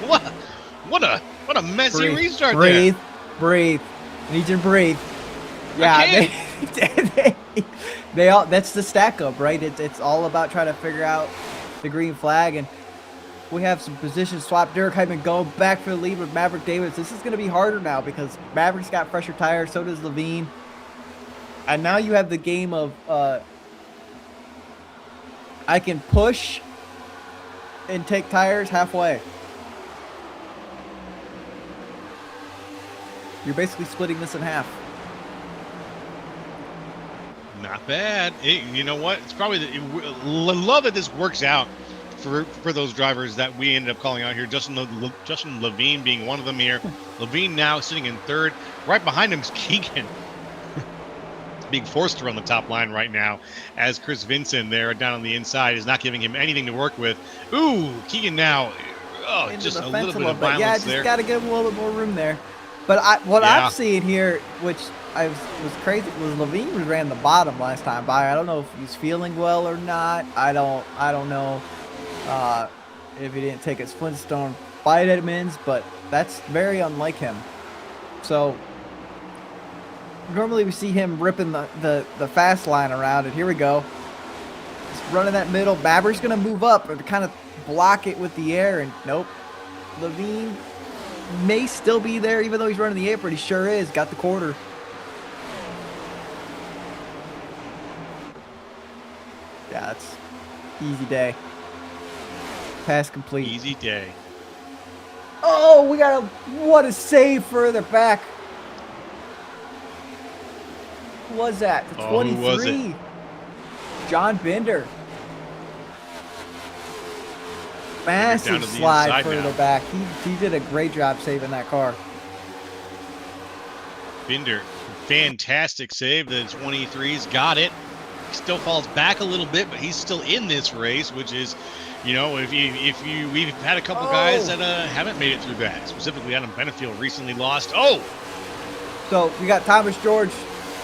What a messy restart there. Breathe. I need you to breathe. Yeah, they all. That's the stack up, right? It's all about trying to figure out the green flag, and we have some position swap. Derek Heitman going back for the lead with Maverick Davis. This is going to be harder now because Maverick's got fresher tires, so does Levine. And now you have the game of I can push and take tires halfway. You're basically splitting this in half. Not bad. You know what? It's probably love that this works out for those drivers that we ended up calling out here. Justin Levine being one of them here. Levine now sitting in third. Right behind him is Keegan. Being forced to run the top line right now as Chris Vincent there down on the inside is not giving him anything to work with. Ooh, Keegan now. Oh, Into just the a fence little bit of bit. Yeah, violence just there. got to give him a little bit more room there. But what Yeah. I'm seeing here, which was crazy, was Levine ran the bottom last time by. I don't know if he's feeling well or not. I don't know if he didn't take his Flintstone vitamins, but that's very unlike him. So normally we see him ripping the fast line around, and here we go. Just running that middle. Maverick's gonna move up and kind of block it with the air, and nope. Levine may still be there, even though he's running the apron. He sure is. Got the quarter. Yeah, it's easy day. Pass complete. Easy day. Oh, we got what a save further back. Who was that? The 23. Who was it? John Bender. Down Massive to the slide inside further now. back. He did a great job saving that car. Binder, fantastic save. The 23's got it. Still falls back a little bit, but he's still in this race, which is, if we've had a couple guys that haven't made it through that. Specifically, Adam Benefield recently lost. Oh, So we got Thomas George.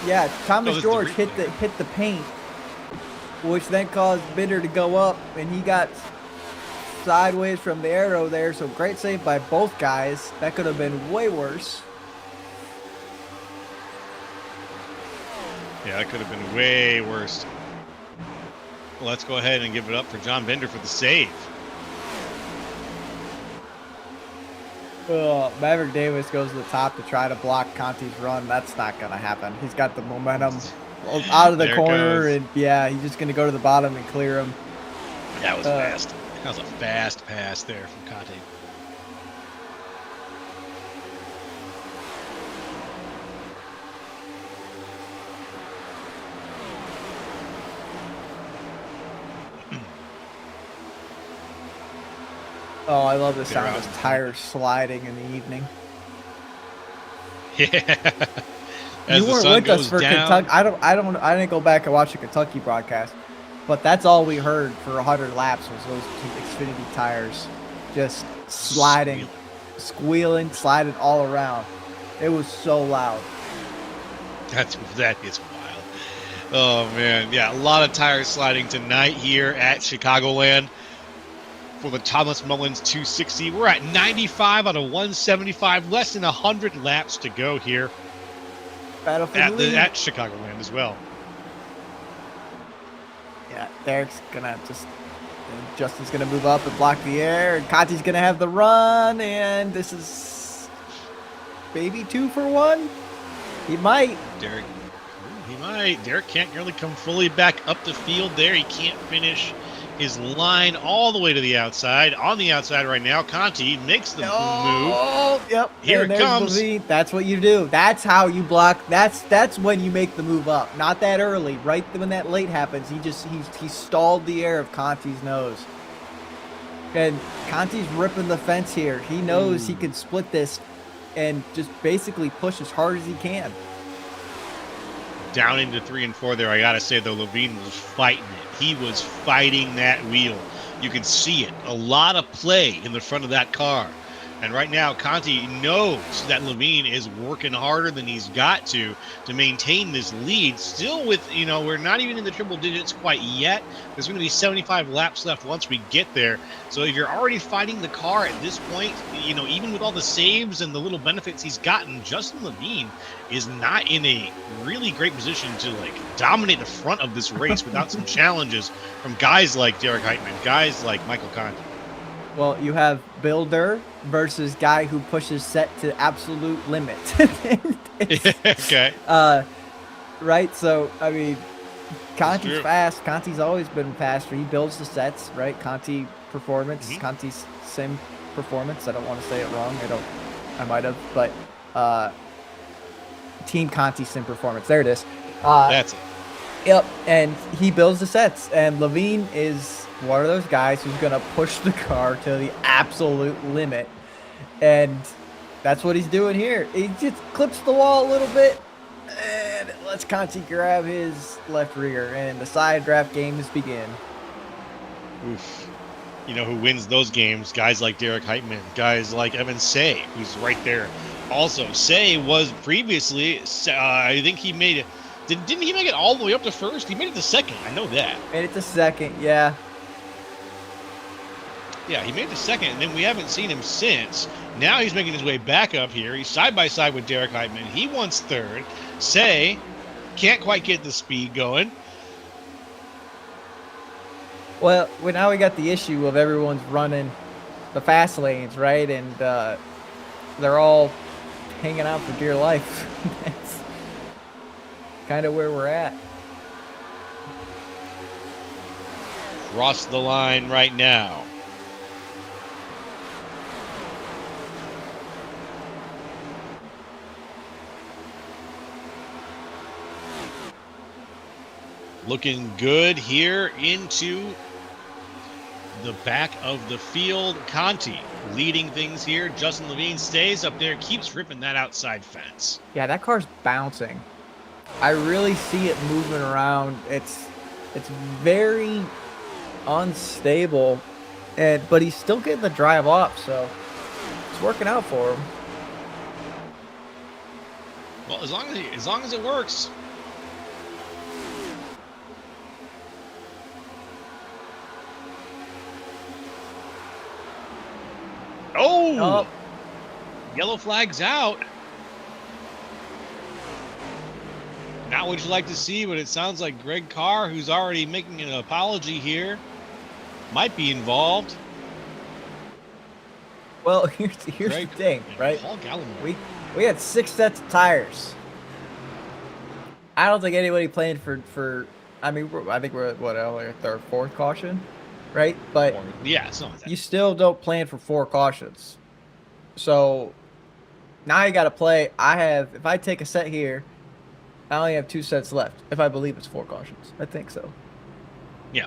Yeah, Thomas this is the George replay. hit the paint, which then caused Bender to go up, and he got sideways from the arrow there. So great save by both guys. That could have been way worse. yeah, that could have been way worse. Well, let's go ahead and give it up for John Bender for the save. Maverick Davis goes to the top to try to block Conti's run. That's not going to happen. He's got the momentum out of the There it corner, goes. and yeah, he's just going to go to the bottom and clear him. That was fast. That was a fast pass there from Conti. Oh, I love the sound They're of out. tires sliding in the evening. Yeah. As You the weren't sun with us goes for down. Kentucky. I didn't go back and watch the Kentucky broadcast, but that's all we heard for 100 laps was those two Xfinity tires just sliding, squealing, sliding all around. It was so loud. That is wild. Oh man, yeah, a lot of tires sliding tonight here at Chicagoland for the Thomas Mullins 260. We're at 95 out of 175, less than 100 laps to go here Battle for the lead. at Chicagoland as well. Yeah, Derek's gonna Justin's gonna move up and block the air, and Conti's gonna have the run, and this is maybe 2 for 1. He might. Derek, he might. Derek can't really come fully back up the field there. He can't finish his line all the way to the outside. On the outside right now, Conti makes the move. Oh, yep. Here and it there's comes. Levine. That's what you do. That's how you block. That's when you make the move up. Not that early. Right when that late happens, he stalled the air of Conti's nose. And Conti's ripping the fence here. He knows he can split this and just basically push as hard as he can. Down into 3 and 4 there. I gotta say though, Levine was fighting it. He was fighting that wheel. You can see it. A lot of play in the front of that car. And right now, Conti knows that Levine is working harder than he's got to maintain this lead. Still with, we're not even in the triple digits quite yet. There's going to be 75 laps left once we get there. So if you're already fighting the car at this point, even with all the saves and the little benefits he's gotten, Justin Levine is not in a really great position to dominate the front of this race without some challenges from guys like Derek Heitman, guys like Michael Conti. Well, you have builder versus guy who pushes set to absolute limit. Okay. Right? So, I mean, Conti's true. fast. Conti's always been faster. He builds the sets, right? Conti performance. Mhm. Conti's sim performance. I don't want to say it wrong. I might have, but Team Conti sim performance. There it is. That's it. Yep, and he builds the sets, and Levine is one of those guys who's going to push the car to the absolute limit, and that's what he's doing here. He just clips the wall a little bit, and it lets Conti grab his left rear, and the side draft games begin. Oof. Who wins those games? Guys like Derek Heitman, guys like Evan Say, who's right there Also, Say was previously, I think he made it. Didn't he make it all the way up to first? He made it to second. I know that. Made it to second, yeah. Yeah, he made it to second, and then we haven't seen him since. Now he's making his way back up here. He's side by side with Derek Heitman. He wants third. Say can't quite get the speed going. Well, now we got the issue of everyone's running the fast lanes, right? And they're all hanging out for dear life. That's kind of where we're at. Cross the line right now. Looking good here into the back of the field. Conti leading things here. Justin Levine stays up there, keeps ripping that outside fence. Yeah, that car's bouncing. I really see it moving around. It's very unstable, but he's still getting the drive off, so it's working out for him. Well, as long as it works. Oh! Yellow flag's out. Not what you'd like to see, but it sounds like Greg Carr, who's already making an apology here, might be involved. Well, here's the thing, right? Paul Gallimore. We had 6 sets of tires. I don't think anybody planned for. I mean, I think we're at what, our third, fourth caution, right? But yeah, something like that. You still don't plan for 4 cautions. So now you got to play. If I take a set here, I only have 2 sets left. If I believe it's 4 cautions, I think so. Yeah.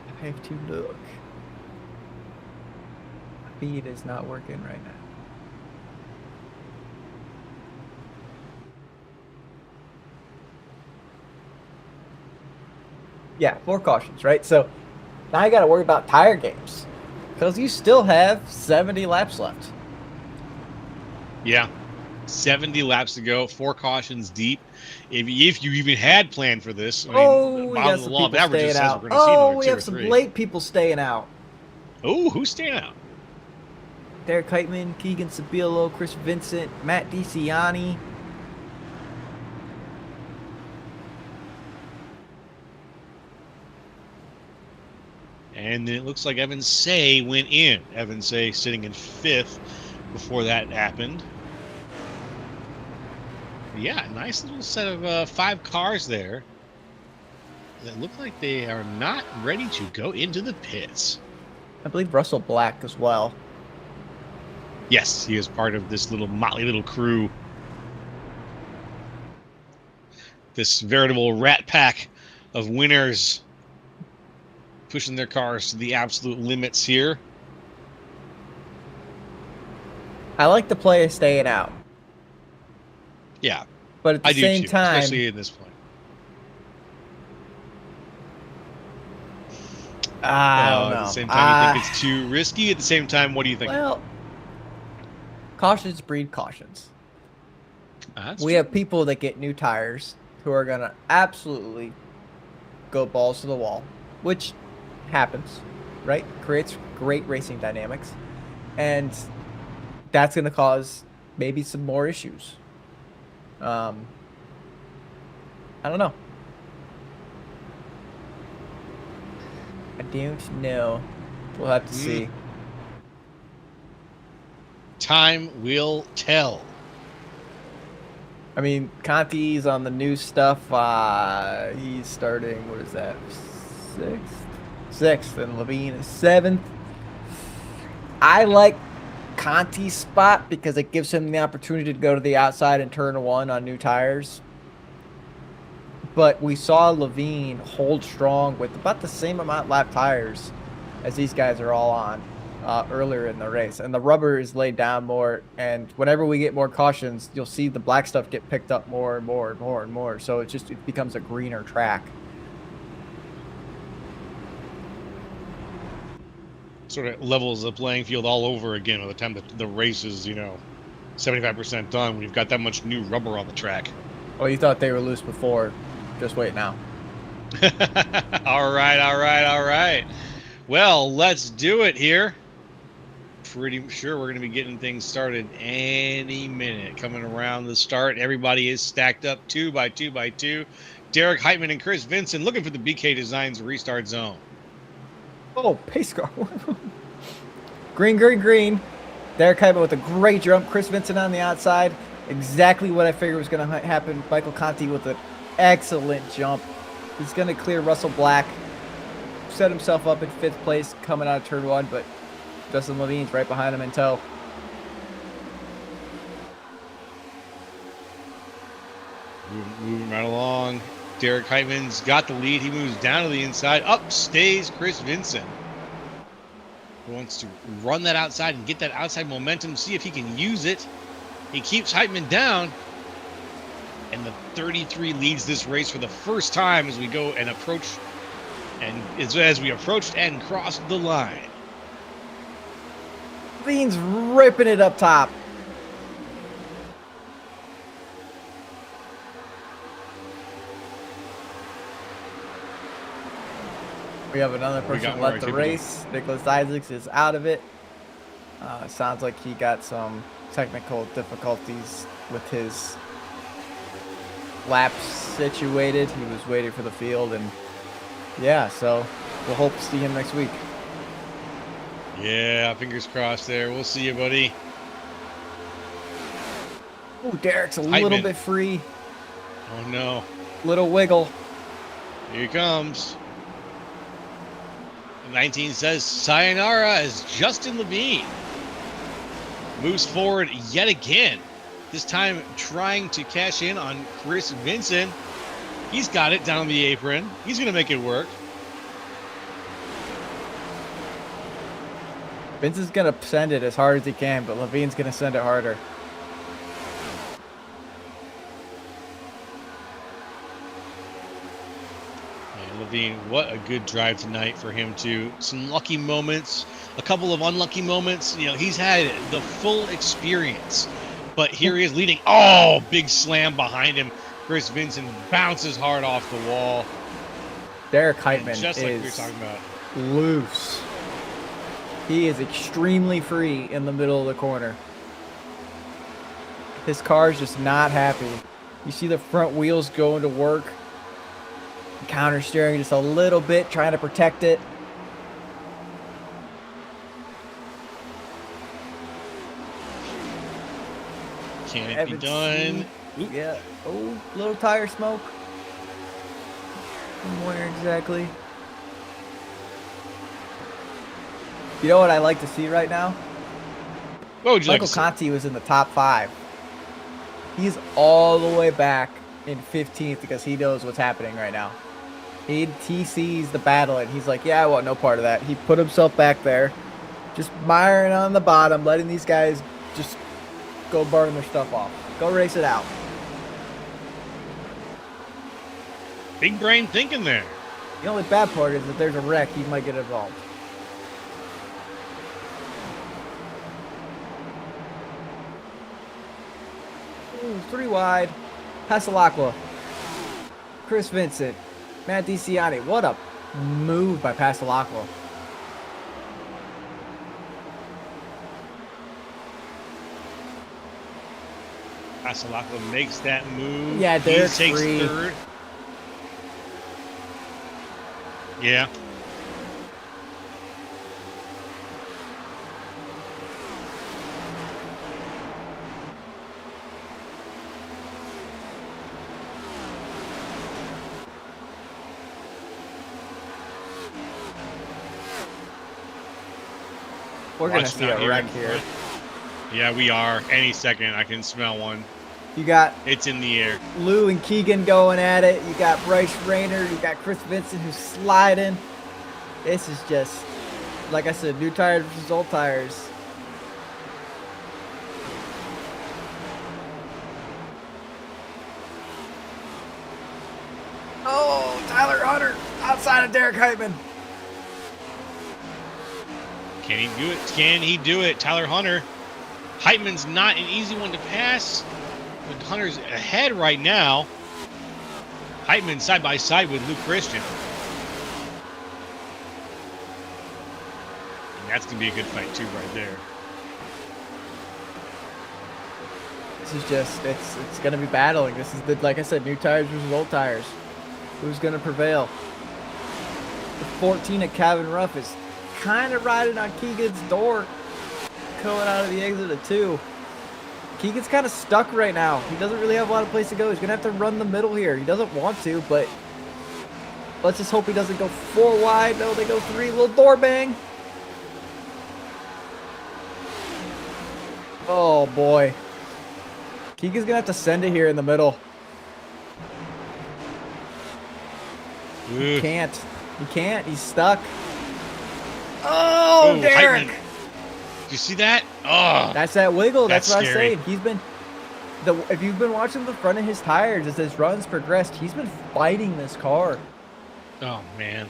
I have to look. My feed is not working right now. Yeah, 4 cautions, right? So now you got to worry about tire games because you still have 70 laps left. Yeah, 70 laps to go, 4 cautions deep. If you even had planned for this, we got some people staying out. We have some late people staying out. Oh, who's staying out? Derek Heitman, Keegan Sabilo, Chris Vincent, Matt DiCiani. And then it looks like Evan Say went in. Evan Say sitting in 5th before that happened. Yeah, nice little set of 5 cars there that look like they are not ready to go into the pits. I believe Russell Black as well. Yes, he is part of this little motley little crew. This veritable rat pack of winners pushing their cars to the absolute limits here. I like the play of staying out. Yeah. But at the same time, especially in this point. I don't know. At the same time, you think it's too risky. At the same time, what do you think? Well, cautions breed cautions. We true. have people that get new tires who are going to absolutely go balls to the wall, which happens, right? Creates great racing dynamics. And that's going to cause maybe some more issues. I don't know. I don't know. We'll have to see. Time will tell. I mean, Conti's on the new stuff. He's starting, what is that? 6th, and Levine is 7th. I like Conti's spot because it gives him the opportunity to go to the outside and turn 1 on new tires. But we saw Levine hold strong with about the same amount lap tires as these guys are all on earlier in the race. And the rubber is laid down more. And whenever we get more cautions, you'll see the black stuff get picked up more and more and more and more. So it becomes a greener track. Sort of levels the playing field all over again by the time the race is, 75% done when you've got that much new rubber on the track. Well, you thought they were loose before. Just wait now. All right. Well, let's do it here. Pretty sure we're going to be getting things started any minute. Coming around the start, everybody is stacked up 2 by 2 by 2. Derek Heitman and Chris Vincent looking for the BK Designs restart zone. Oh, pace car. Green. Derek Heitman with a great jump. Chris Vincent on the outside. Exactly what I figured was going to happen. Michael Conti with an excellent jump. He's going to clear Russell Black. Set himself up in 5th place coming out of turn 1, but Justin Levine's right behind him in tow. Moving right along. Derek Heitman's got the lead. He moves down to the inside. Up stays Chris Vincent. He wants to run that outside and get that outside momentum, see if he can use it. He keeps Heitman down. And the 33 leads this race for the first time as we go and approach, and as we approached and crossed the line. Levine's ripping it up top. We have another person left to race. Nicholas Isaacs is out of it. Sounds like he got some technical difficulties with his laps situated. He was waiting for the field, and yeah, so we'll hope to see him next week. Yeah, fingers crossed there. We'll see you, buddy. Oh, Derek's a little bit free. Oh, no. Little wiggle. Here he comes. 19 says sayonara as Justin Levine moves forward yet again. This time trying to cash in on Chris Vincent. He's got it down the apron. He's going to make it work. Vincent's going to send it as hard as he can, but Levine's going to send it harder. And Levine, what a good drive tonight for him too. Some lucky moments, a couple of unlucky moments. You know, he's had the full experience. But here he is leading. Oh, big slam behind him. Chris Vincent bounces hard off the wall. Derek Heitman just like is we were talking about. Loose. He is extremely free in the middle of the corner. His car's just not happy. You see the front wheels going to work. Counter steering just a little bit, trying to protect it. Can it be done? Yeah. Oh, little tire smoke. From where exactly? You know what I like to see right now? What would you Michael like to see? Conti was in the top 5. He's all the way back in 15th because he knows what's happening right now. He sees the battle and he's like, yeah, I want no part of that. He put himself back there, just miring on the bottom, letting these guys just go burn their stuff off. Go race it out. Big brain thinking there. The only bad part is if there's a wreck, he might get involved. Ooh, 3 wide. Pasalacqua. Chris Vincent. Matt DiCiani. What a move by Pasalacqua. Pasalacqua makes that move. Yeah, Derek he takes free. 3rd. Yeah. We're going to see a wreck here. Yeah, we are. Any second, I can smell one. You got It's in the air. Lou and Keegan going at it. You got Bryce Rayner. You got Chris Vincent who's sliding. This is just, like I said, new tires versus old tires. Oh, Tyler Hunter outside of Derek Heitman. Can he do it? Can he do it? Tyler Hunter Heitman's not an easy one to pass, but Hunter's ahead right now. Heitman side by side with Luke Christian. And that's going to be a good fight, too, right there. This is just, it's going to be battling. This is, like I said, new tires versus old tires. Who's going to prevail? The 14 of Kevin Ruff is kind of riding on Keegan's door, coming out of the exit of 2. Keegan's kind of stuck right now. He doesn't really have a lot of place to go. He's going to have to run the middle here. He doesn't want to, but let's just hope he doesn't go 4 wide. No, they go 3. Little door bang. Oh, boy. Keegan's going to have to send it here in the middle. He can't. He can't. He's stuck. Oh, Derek. Did you see that? Oh, that's that wiggle. That's what scary. I'm saying. He's been, if you've been watching the front of his tires as his runs progressed, he's been fighting this car. Oh, man.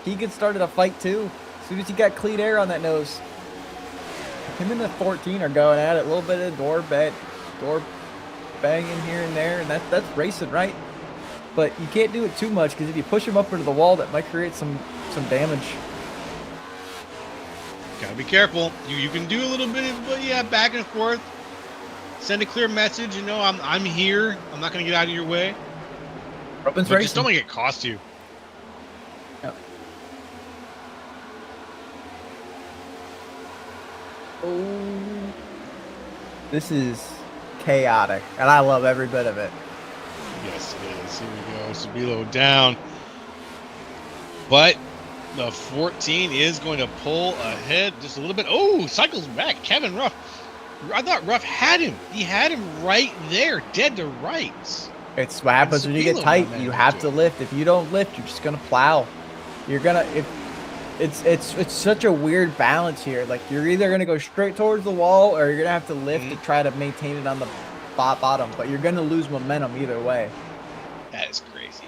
Keegan started a fight too. As soon as he got clean air on that nose. Him and the 14 are going at it. A little bit of door banging here and there, and that's racing, right? But you can't do it too much because if you push him up into the wall, that might create some damage. Gotta be careful. You can do a little bit of, yeah, back and forth. Send a clear message. You know, I'm here. I'm not gonna get out of your way. Robin's but racing. just don't make it cost you. Yep. Oh, this is chaotic, and I love every bit of it. Yes, it is. Here we go. Sabilo down. But the 14 is going to pull ahead just a little bit. Oh, cycles back. Kevin Ruff. I thought Ruff had him. He had him right there, dead to rights. It's what happens when you get tight. You have to lift. If you don't lift, you're just gonna plow. You're gonna. It's such a weird balance here. Like you're either gonna go straight towards the wall, or you're gonna have to lift to try to maintain it on the bottom. But you're gonna lose momentum either way. That is crazy.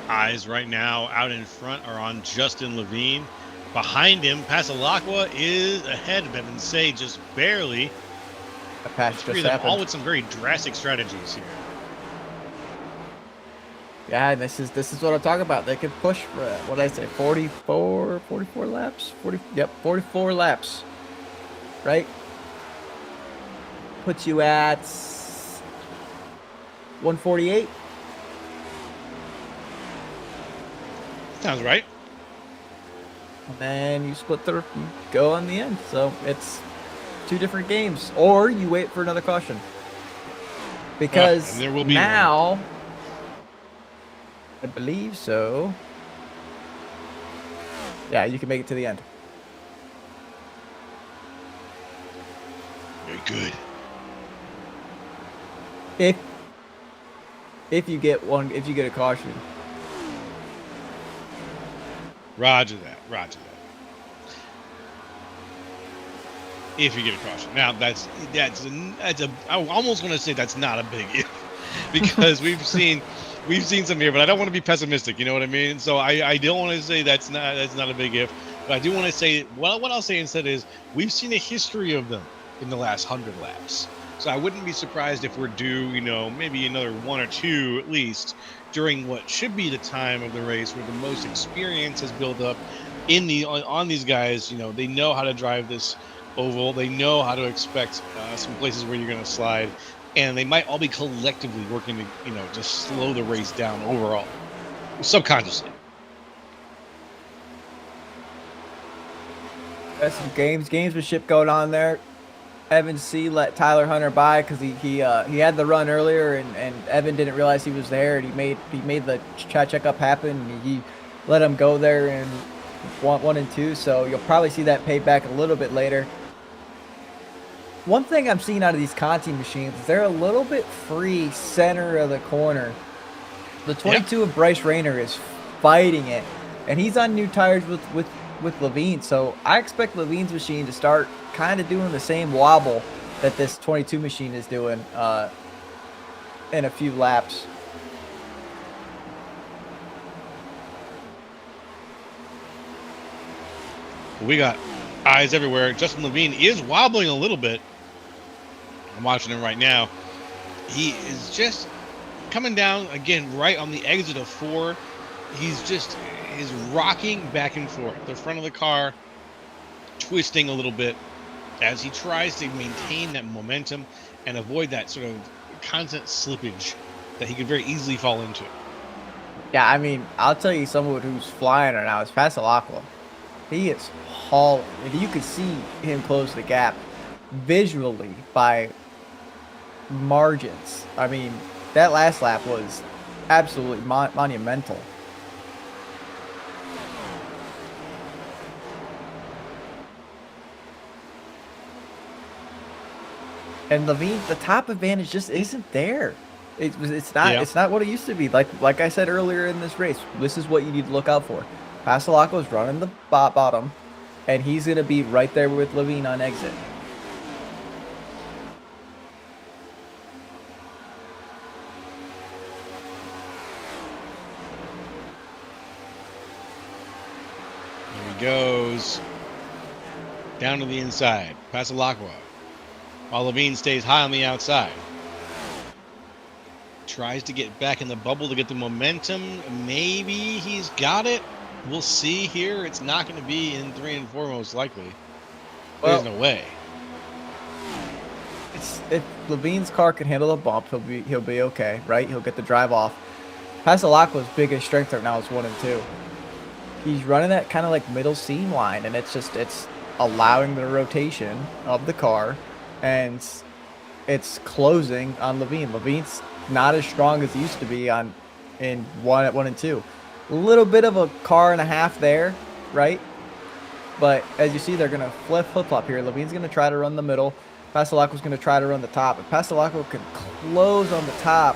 Eyes right now out in front are on Justin Levine. Behind him, Pasalakwa is ahead of Evan Say just barely. A patch just them happened. all with some very drastic strategies here. Yeah, and this is what I'm talking about. They can push for what did I say, 44 laps? 44 laps. Right? Puts you at 148. Sounds right. And then you you go on the end. So it's 2 different games. Or you wait for another caution. Because there will be now, one. I believe so. Yeah, you can make it to the end. Very good. If you get a caution. Roger that. If you get a caution. Now that's I almost want to say that's not a big if, because we've seen some here, but I don't want to be pessimistic. You know what I mean? So I don't want to say that's not a big if, but I do want to say what I'll say instead is we've seen a history of them in the last 100 laps. So I wouldn't be surprised if we're due, maybe another 1 or 2 at least during what should be the time of the race where the most experience has built up on these guys. They know how to drive this oval. They know how to expect some places where you're going to slide, and they might all be collectively working to, just slow the race down overall, subconsciously. Got some gamesmanship going on there. Evan C let Tyler Hunter by because he had the run earlier and Evan didn't realize he was there, and he made the checkup happen. And he let him go there in 1 and 2, so you'll probably see that paid back a little bit later. One thing I'm seeing out of these Conti machines is they're a little bit free center of the corner. The 22 of Bryce Rayner is fighting it, and he's on new tires with with Levine. So I expect Levine's machine to start kind of doing the same wobble that this 22 machine is doing in a few laps. We got eyes everywhere. Justin Levine is wobbling a little bit. I'm watching him right now. He is just coming down again right on the exit of 4. He's rocking back and forth. The front of the car twisting a little bit as he tries to maintain that momentum and avoid that sort of constant slippage that he could very easily fall into. Yeah, I mean, I'll tell you someone who's flying right now is Passalacqua. He is hauling. You could see him close the gap visually by margins. I mean, that last lap was absolutely monumental. And Levine, the top advantage just isn't there. It's not. Yeah. It's not what it used to be. Like I said earlier in this race, this is what you need to look out for. Passalacqua's running the bottom, and he's gonna be right there with Levine on exit. Here he goes down to the inside. Passalacqua. While Levine stays high on the outside. Tries to get back in the bubble to get the momentum. Maybe he's got it. We'll see here. It's not going to be in 3 and 4 most likely. Well, There's no way. If Levine's car can handle a bump, he'll be okay, right? He'll get the drive off. Passalacqua's biggest strength right now is 1 and 2. He's running that kind of like middle seam line, and it's allowing the rotation of the car, and it's closing on Levine. Levine's not as strong as he used to be in 1 and 2. A little bit of a car and a half there, right? But as you see, they're gonna flip-flop here. Levine's gonna try to run the middle. Passalacqua's gonna try to run the top. If Passalacqua can close on the top,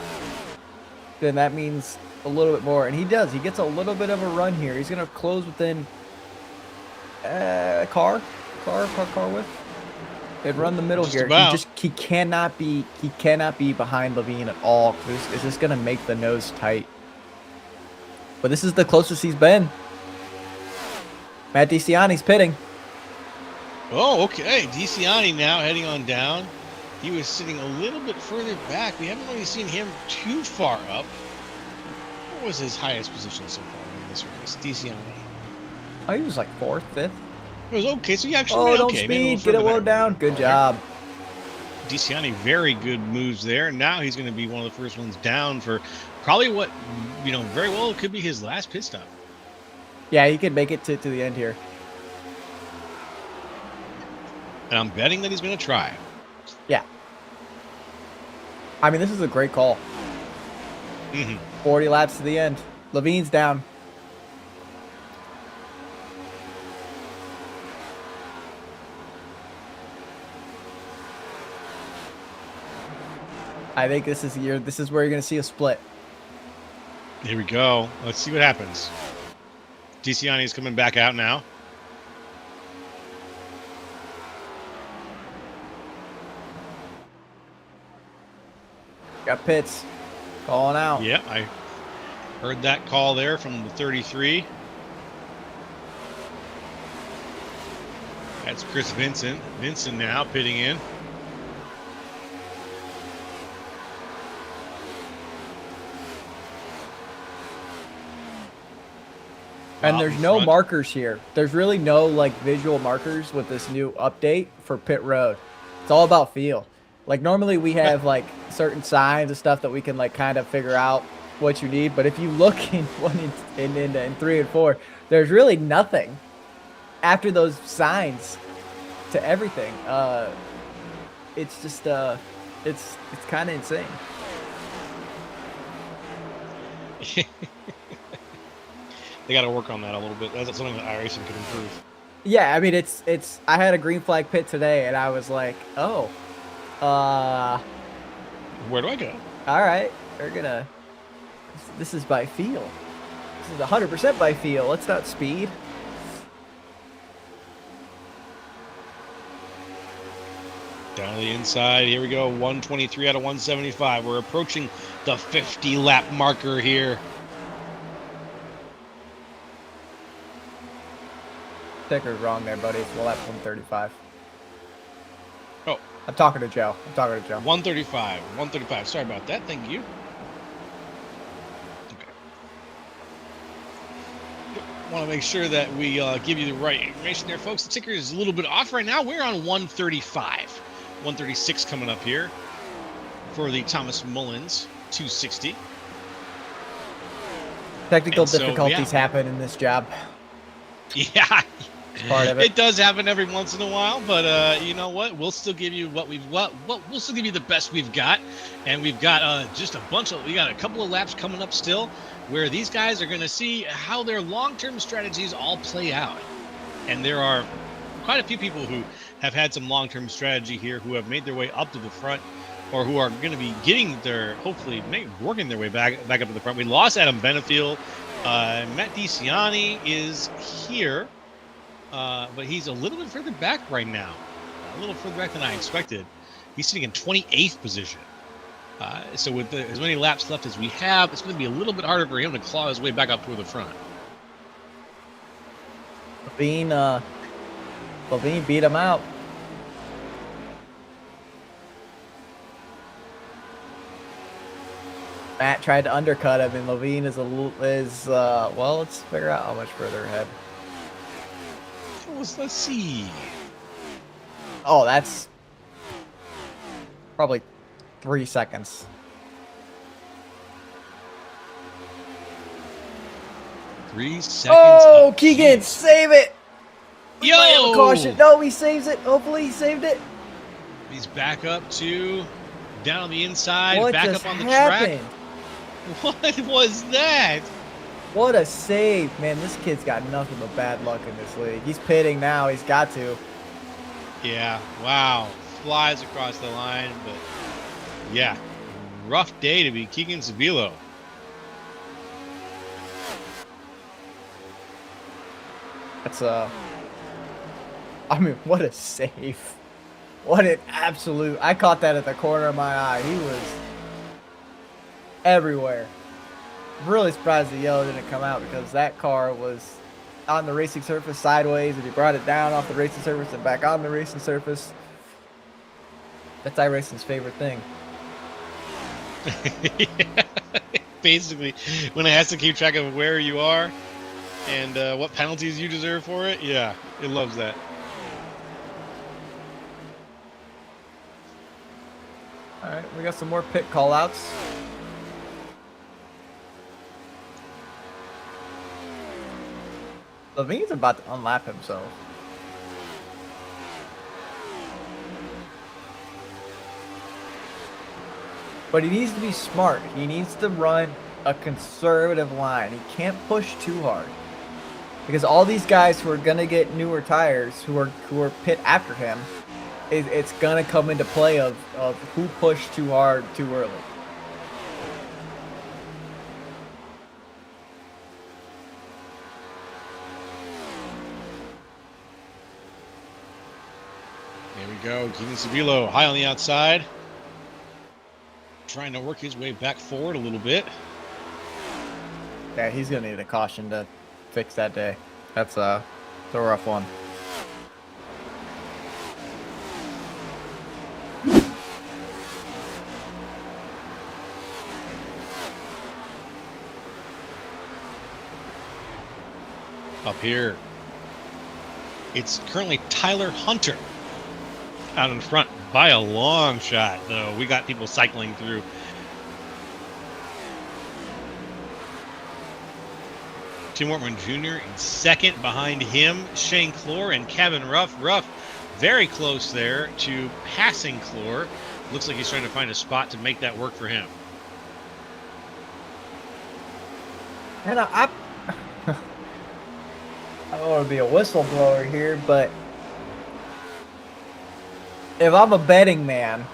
then that means a little bit more. And he does. He gets a little bit of a run here. He's gonna close within car width. And run the middle Just here. about. He cannot be behind Levine at all. Is this gonna make the nose tight? But this is the closest he's been. Matt DeCiani's pitting. Oh, okay. DeCiani now heading on down. He was sitting a little bit further back. We haven't really seen him too far up. What was his highest position so far in this race? DeCiani. Oh, he was like 4th, 5th. It was okay. So he actually Oh, ran don't okay. Maybe a speed. little Get it further low back. down. Good job. DeCiani, very good moves there. Now he's going to be one of the first ones down for probably what, very well could be his last pit stop. Yeah, he could make it to the end here. And I'm betting that he's going to try. Yeah. I mean, this is a great call. 40 laps to the end. Levine's down. I think this is where you're going to see a split. Here we go. Let's see what happens. DeCiani is coming back out now. Got pits. Calling out. Yeah, I heard that call there from the 33. That's Chris Vincent. Vincent now pitting in. And Out there's in no front. markers here. There's really no like visual markers with this new update for pit road. It's all about feel. Like normally we have like certain signs and stuff that we can like kind of figure out what you need. But if you look in 1 and 3 and 4, there's really nothing after those signs to everything. It's just it's kind of insane. They got to work on that a little bit. That's something that iRacing could improve. Yeah, I mean it's I had a green flag pit today and I was like, oh, Where do I go? all right, we're gonna. This is by feel. This is 100% by feel. Let's not speed. Down to the inside. Here we go. 123 out of 175. We're approaching the 50 lap marker here. Sticker's wrong there, buddy. It's lap 135. Oh. I'm talking to Joe. 135. 135. Sorry about that. Thank you. Want to make sure that we give you the right information there, folks. The ticker is a little bit off right now. We're on 135. 136 coming up here for the Thomas Mullins 260. Technical difficulties happen in this job. Yeah. It's part of it. It does happen every once in a while, but you know what? We'll still give you we'll still give you the best we've got. And we've got we got a couple of laps coming up still, where these guys are going to see how their long-term strategies all play out. And there are quite a few people who have had some long-term strategy here who have made their way up to the front, or who are going to be working their way back up to the front. We lost Adam Benefield. Matt DiCiani is here, but he's a little bit further back right now. A little further back than I expected. He's sitting in 28th position. So with as many laps left as we have, it's going to be a little bit harder for him to claw his way back up toward the front. Levine beat him out. Matt tried to undercut him, and Levine well, let's figure out how much further ahead. Let's see. Oh, that's probably 3 seconds. Oh, Keegan, save it! We might have a caution. No, he saves it. Hopefully, he saved it. He's back up to down on the inside, what back just up on the happened? track. What was that? What a save, man! This kid's got nothing but bad luck in this league. He's pitting now. He's got to. Yeah. Wow. Flies across the line, but yeah, rough day to be Keegan Sabilo. That's I mean, what a save. What an absolute... I caught that at the corner of my eye. He was everywhere. Really surprised the yellow didn't come out, because that car was on the racing surface sideways, and he brought it down off the racing surface and back on the racing surface. That's iRacing's favorite thing. Yeah. Basically, when it has to keep track of where you are and what penalties you deserve for it, yeah, it loves that. All right, we got some more pit call-outs. Levine's about to unlap himself. But he needs to be smart. He needs to run a conservative line. He can't push too hard, because all these guys who are gonna get newer tires, who are pit after him, it's gonna come into play of who pushed too hard too early. There we go. Keegan Sabilo high on the outside, trying to work his way back forward a little bit. Yeah, he's gonna need a caution to fix that day. That's a rough one. Up here, it's currently Tyler Hunter out in front by a long shot, though. We got people cycling through. Tim Wortman Jr. in second. Behind him, Shane Clore and Kevin Ruff. Ruff very close there to passing Clore. Looks like he's trying to find a spot to make that work for him. And I don't want to be a whistleblower here, but if I'm a betting man,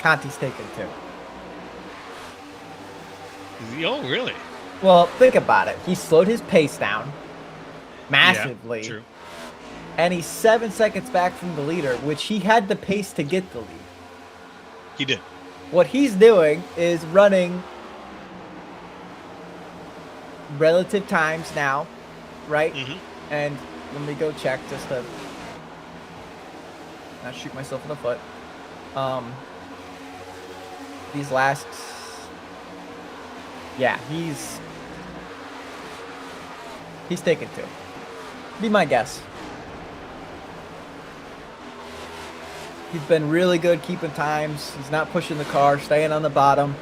Conti's taking two. Oh, really? Well, think about it. He slowed his pace down massively. Yeah, true. and he's 7 seconds back from the leader, which he had the pace to get the lead. He did. What he's doing is running relative times now, right? And let me go check just to not shoot myself in the foot. These last, yeah, he's taken 2. Be my guess. He's been really good keeping times. He's not pushing the car, staying on the bottom,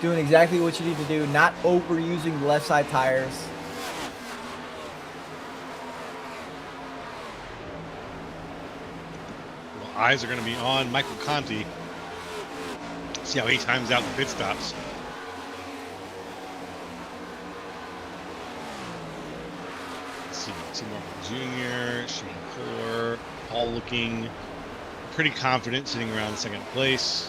doing exactly what you need to do, not overusing the left side tires. Well, eyes are going to be on Michael Conti. See how he times out the pit stops. Let's see, Tim Martin Jr., Shane Fuller, all looking pretty confident, sitting around second place.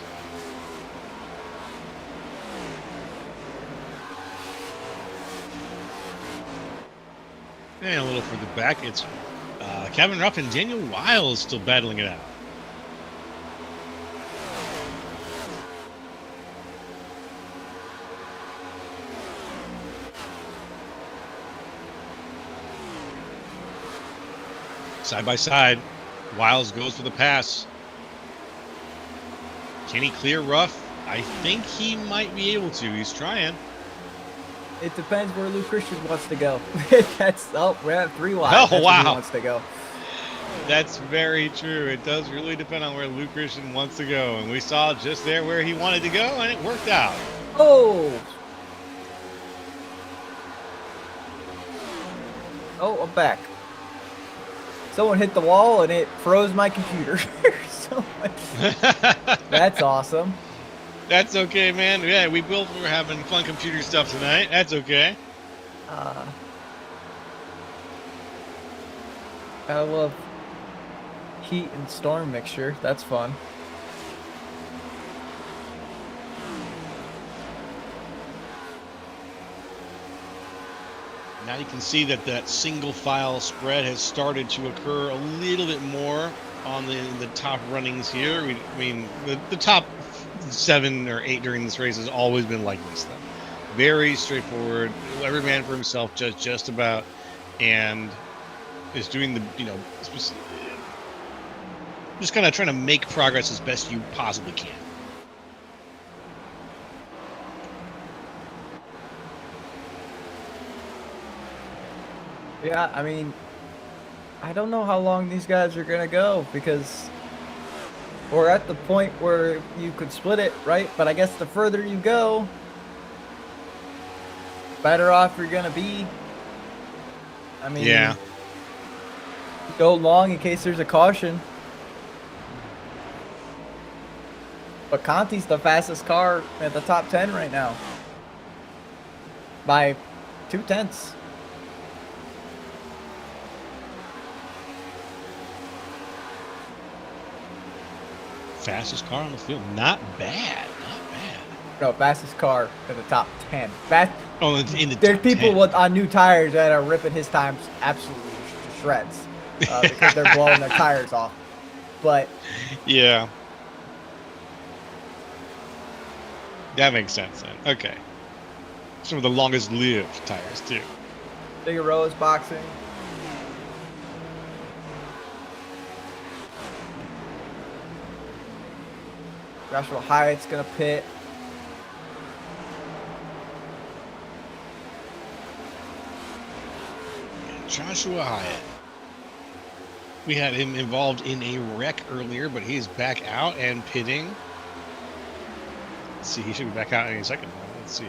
And a little further back, it's Kevin Ruff and Daniel Wiles still battling it out. Side by side, Wiles goes for the pass. Can he clear Ruff? I think he might be able to. He's trying. It depends where Luke Christian wants to go. We're at 3 wide. Oh, That's wow. where he wants to go. That's very true. It does really depend on where Luke Christian wants to go. And we saw just there where he wanted to go, and it worked out. Oh, I'm back. Someone hit the wall and it froze my computer. That's awesome. That's okay, man. Yeah, we both were having fun computer stuff tonight. That's okay. I love heat and storm mixture. That's fun. Now you can see that single file spread has started to occur a little bit more on the top runnings here. I mean, the top 7 or 8 during this race has always been like this, though. Very straightforward. Every man for himself, just about, and is doing the just kind of trying to make progress as best you possibly can. Yeah, I mean, I don't know how long these guys are going to go because we're at the point where you could split it, right? But I guess the further you go, better off you're going to be. I mean, Yeah. Go long in case there's a caution. But Conti's the fastest car at the top 10 right now by 0.2. Fastest car on the field. Not bad. Not bad. No, fastest car in the top 10. Oh, in the There's top people 10. on new tires that are ripping his times absolutely to shreds because they're blowing their tires off. But Yeah. That makes sense then. Okay. Some of the longest lived tires too. Figueroa's boxing. Joshua Hyatt's gonna pit. Joshua Hyatt. We had him involved in a wreck earlier, but he's back out and pitting. Let's see, he should be back out any second. Let's see.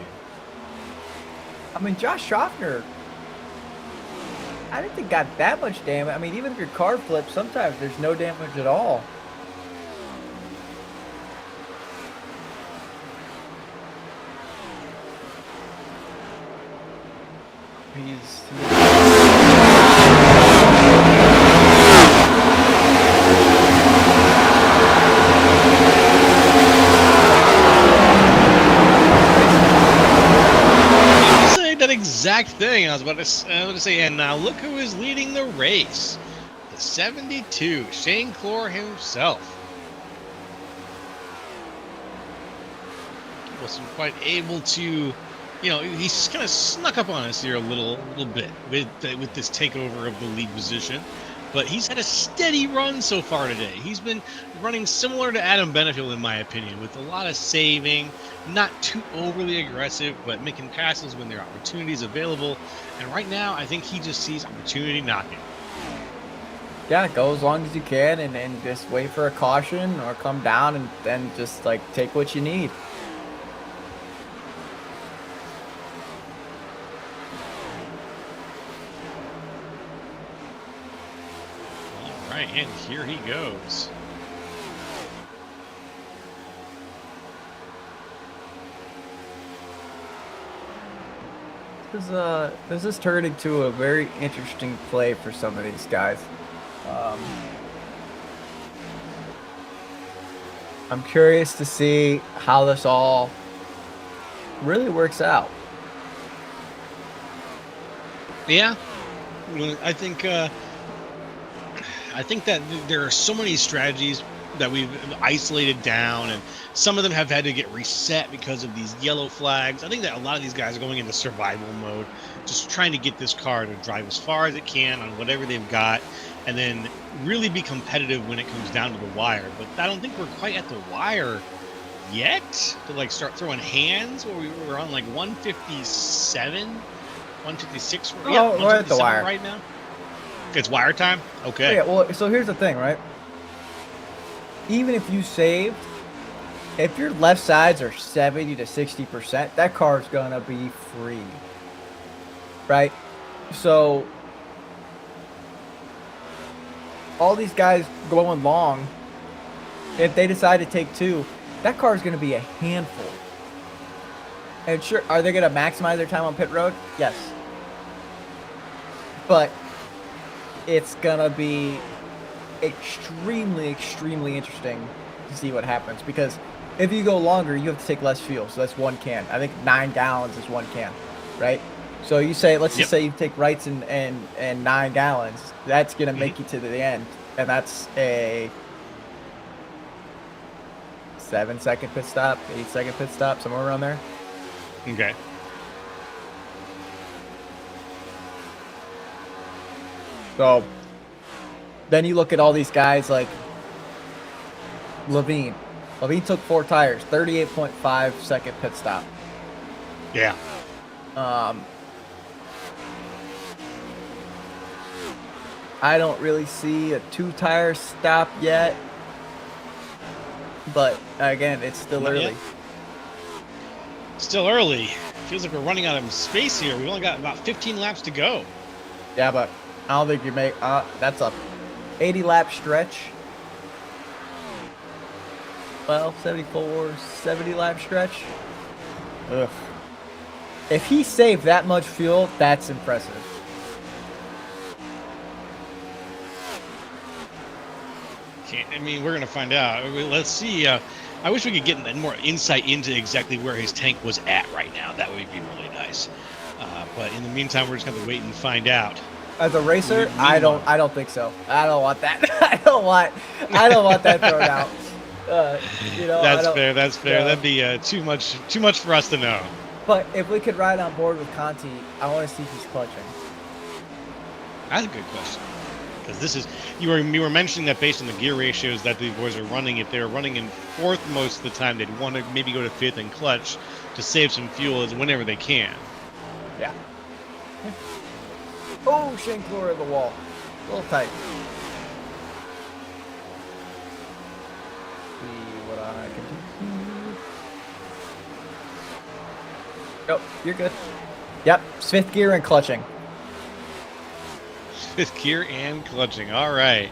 I mean, Josh Schaffner, I didn't think got that much damage. I mean, even if your car flips, sometimes there's no damage at all. He's Say that exact thing. I was about to say, and now look who is leading the race. The 72. Shane Clore himself wasn't quite able to, he's kind of snuck up on us here a little bit with this takeover of the lead position. But he's had a steady run so far today. He's been running similar to Adam Benefield, in my opinion, with a lot of saving, not too overly aggressive, but making passes when there are opportunities available. And right now, I think he just sees opportunity knocking. Yeah, go as long as you can and just wait for a caution or come down and then just like take what you need. All right, and here he goes. This has turned into a very interesting play for some of these guys. I'm curious to see how this all really works out. Yeah, I think that there are so many strategies that we've isolated down, and some of them have had to get reset because of these yellow flags. I think that a lot of these guys are going into survival mode, just trying to get this car to drive as far as it can on whatever they've got, and then really be competitive when it comes down to the wire. But I don't think we're quite at the wire yet to like start throwing hands. Where we're on like 157, 156. Oh, we're at the wire right now. It's wire time. Okay. Yeah. Well, so here's the thing, right? Even if you saved, if your left sides are 70 to 60%, that car's gonna be free, right? So all these guys going long, if they decide to take two, that car is going to be a handful. And sure, are they going to maximize their time on pit road? Yes. But it's going to be extremely, extremely interesting to see what happens. Because if you go longer, you have to take less fuel. So that's 1 can. I think 9 gallons is 1 can, right? So you say, let's just say you take rights and 9 gallons. That's going to make you to the end. And that's a 7-second pit stop, 8-second pit stop, somewhere around there. Okay. So then you look at all these guys like Levine. Levine took 4 tires, 38.5 second pit stop. Yeah. I don't really see a 2-tire stop yet. But again, it's still Not early. yet. Still early. Feels like we're running out of space here. We've only got about 15 laps to go. Yeah, but I don't think you make that's a 80 lap stretch. Well, 74, 70 lap stretch. Ugh. If he saved that much fuel, that's impressive. I mean, we're going to find out. Let's see. I wish we could get more insight into exactly where his tank was at right now. That would be really nice. But in the meantime, we're just going to wait and find out. As a racer, I don't think so. I don't want that. I don't want that thrown out. That's fair. That's fair. That'd be too much for us to know. But if we could ride on board with Conti, I want to see if he's clutching. That's a good question. Because this is you were mentioning that based on the gear ratios that these boys are running, if they're running in 4th most of the time, they'd want to maybe go to 5th and clutch to save some fuel whenever they can. Yeah. Oh, Shane Clore at the wall. A little tight. See what I can do. Oh, you're good. Yep, 5th gear and clutching. 5th gear and clutching. All right.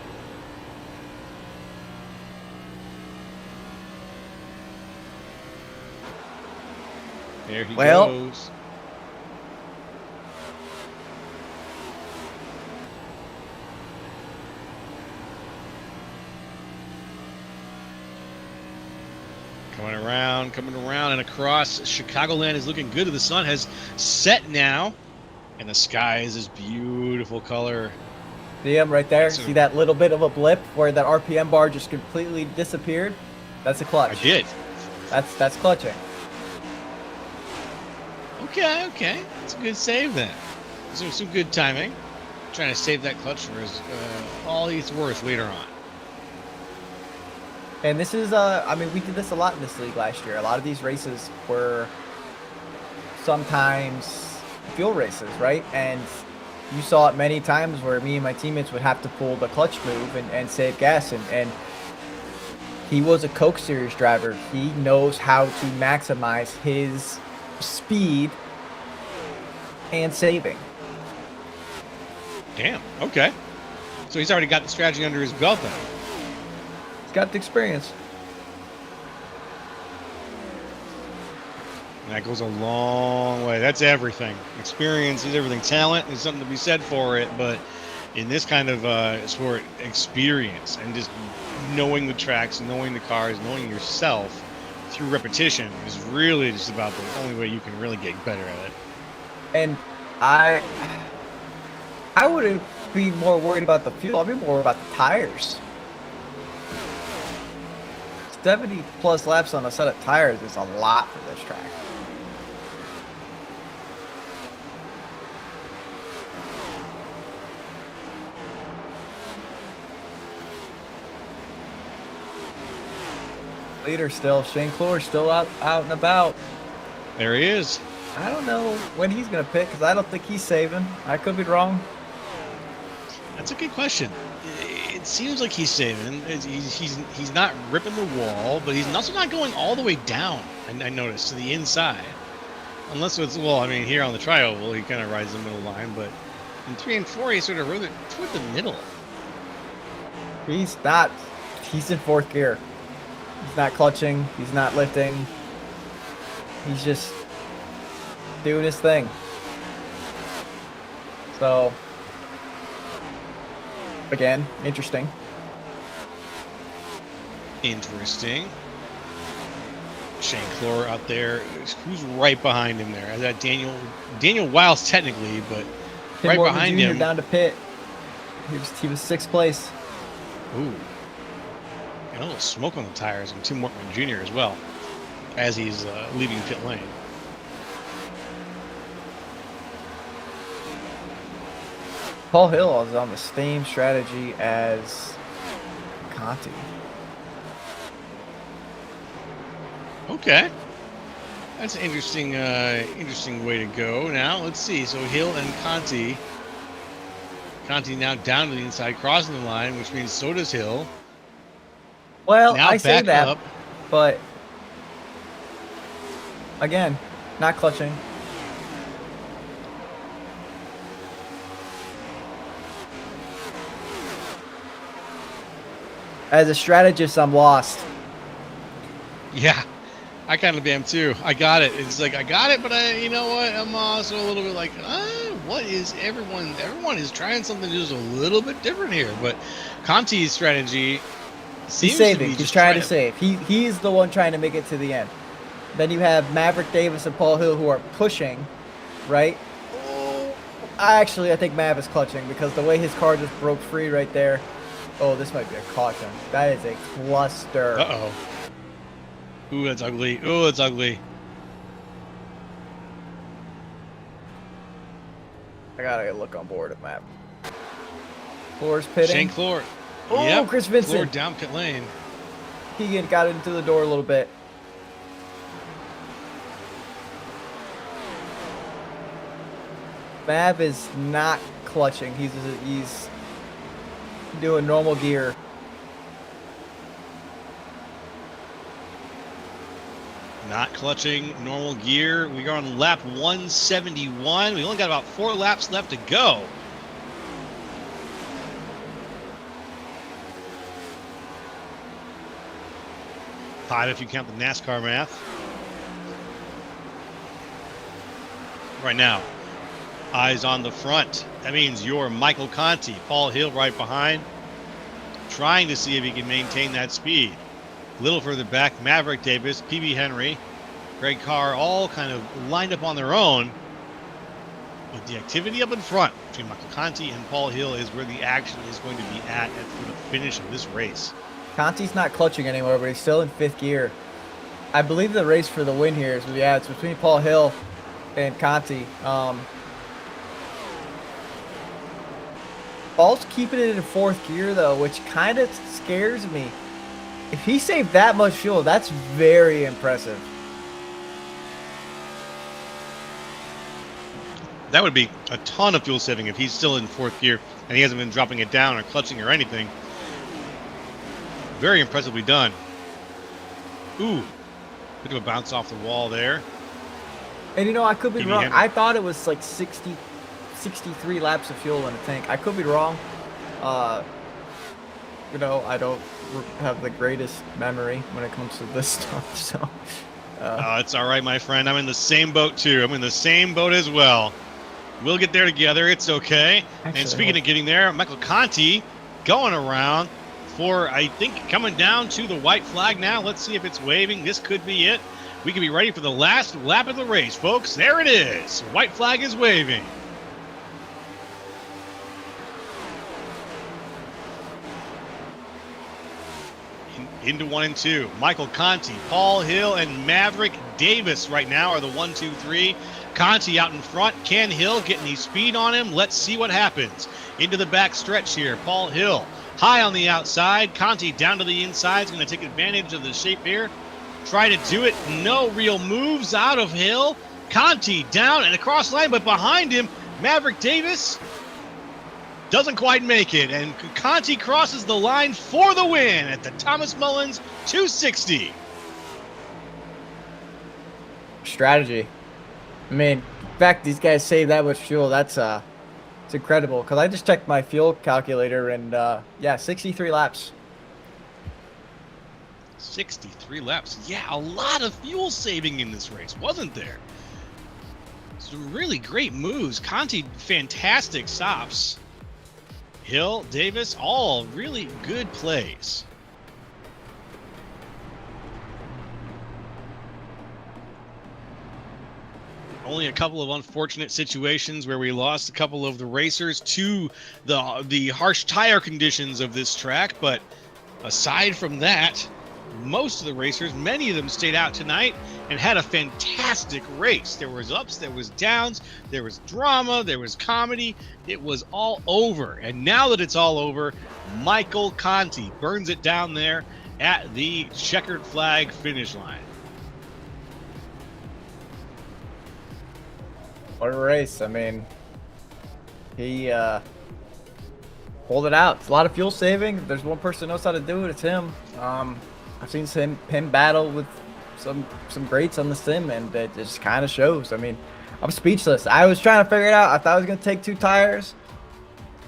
There he goes. Coming around and across. Chicagoland is looking good. The sun has set now, and the sky is this beautiful color. See him right there? So- See that little bit of a blip where that RPM bar just completely disappeared? That's a clutch. I did. That's clutching. Okay. It's a good save then. Some good timing. Trying to save that clutch for all he's worth later on. And this is, I mean, we did this a lot in this league last year. A lot of these races were sometimes fuel races, right? And you saw it many times where me and my teammates would have to pull the clutch move and save gas. And he was a Coke Series driver. He knows how to maximize his speed and saving. Damn. Okay. So he's already got the strategy under his belt then. He's got the experience. And that goes a long way. That's everything. Experience is everything. Talent is something to be said for it, but in this kind of sport, experience and just knowing the tracks, knowing the cars, knowing yourself through repetition is really just about the only way you can really get better at it. And I wouldn't be more worried about the fuel. I'd be more about the tires. 70 plus laps on a set of tires is a lot for this track. Leader still, Shane Clore still out and about. There he is. I don't know when he's going to pit because I don't think he's saving. I could be wrong. That's a good question. It seems like he's saving. He's not ripping the wall, but he's also not going all the way down. I noticed to the inside, unless it's here on the trioval he kind of rides the middle line, but in 3 and 4 he sort of rode it toward the middle. He's not. He's in fourth gear. He's not clutching. He's not lifting. He's just doing his thing. So, again, interesting. Interesting. Shane Clore out there. Who's right behind him there? That Daniel Wiles technically, but Tim right Morgan behind Jr. him. down to pit. He was sixth place. Ooh. And a little smoke on the tires on Tim Mortman Jr. as well, as he's leaving pit lane. Paul Hill is on the same strategy as Conti. Okay. That's an interesting way to go. Now, let's see. So Hill and Conti. Conti now down to the inside, crossing the line, which means so does Hill. Well, Now I say back that, up. but again, not clutching. As a strategist, I'm lost. Yeah, I kind of am too. I got it. It's like I got it, but you know what? I'm also a little bit like, what is everyone? Everyone is trying something just a little bit different here. But Conti's strategy seems He's saving. to be He's just trying to save. He's the one trying to make it to the end. Then you have Maverick Davis and Paul Hill who are pushing, right? I think Mav is clutching because the way his car just broke free right there. Oh, this might be a caution. That is a cluster. Uh-oh. Ooh, that's ugly. Ooh, that's ugly. I gotta look on board at Mav. Clore's pitting. Shane Clore. Oh, Yep. Chris Vincent. Clore down pit lane. Keegan got into the door a little bit. Mav is not clutching. He's doing normal gear. Not clutching, normal gear. We are on lap 171. We only got about 4 laps left to go. Five if you count the NASCAR math. Right now, eyes on the front. That means you're Michael Conti, Paul Hill right behind, trying to see if he can maintain that speed. A little further back, Maverick Davis, PB Henry, Greg Carr, all kind of lined up on their own. But the activity up in front between Michael Conti and Paul Hill is where the action is going to be at for the finish of this race. Conti's not clutching anymore, but he's still in 5th gear. I believe the race for the win here is, yeah, it's between Paul Hill and Conti. Paul's keeping it in 4th gear, though, which kind of scares me. If he saved that much fuel, that's very impressive. That would be a ton of fuel saving if he's still in 4th gear and he hasn't been dropping it down or clutching or anything. Very impressively done. Ooh, bit of a bounce off the wall there. And you know, I could be Can you wrong. handle- I thought it was like 63 laps of fuel in a tank. I could be wrong. You know, I don't have the greatest memory when it comes to this stuff. So, It's all right, my friend. I'm in the same boat too. I'm in the same boat as well. We'll get there together. It's okay. Actually, And speaking of getting there, Michael Conti going around for, I think, coming down to the white flag now. Let's see if it's waving. This could be it. We can be ready for the last lap of the race, folks. There it is. White flag is waving. Into 1 and 2. Michael Conti, Paul Hill, and Maverick Davis right now are the 1, 2, 3. Conti out in front. Can Hill get any speed on him? Let's see what happens. Into the back stretch here. Paul Hill high on the outside. Conti down to the inside. Is going to take advantage of the shape here. Try to do it. No real moves out of Hill. Conti down and across the line, but behind him, Maverick Davis doesn't quite make it, and Conti crosses the line for the win at the Thomas Mullins 260. strategy. I mean, in fact, these guys save that much fuel. That's it's incredible. Because I just checked my fuel calculator, and yeah, 63 laps. 63 laps. Yeah, a lot of fuel saving in this race, wasn't there? Some really great moves. Conti, fantastic stops. Hill, Davis, all really good plays. Only a couple of unfortunate situations where we lost a couple of the racers to the harsh tire conditions of this track, but aside from that, most of the racers, many of them stayed out tonight and had a fantastic race. There was ups, there was downs, there was drama, there was comedy. It was all over. And now that it's all over, Michael Conti burns it down there at the checkered flag finish line. What a race. I mean, he pulled it out. It's a lot of fuel saving. If there's one person who knows how to do it, it's him. I've seen him battle with some greats on the sim, and it just kind of shows. I mean, I'm speechless. I was trying to figure it out. I thought I was going to take 2 tires,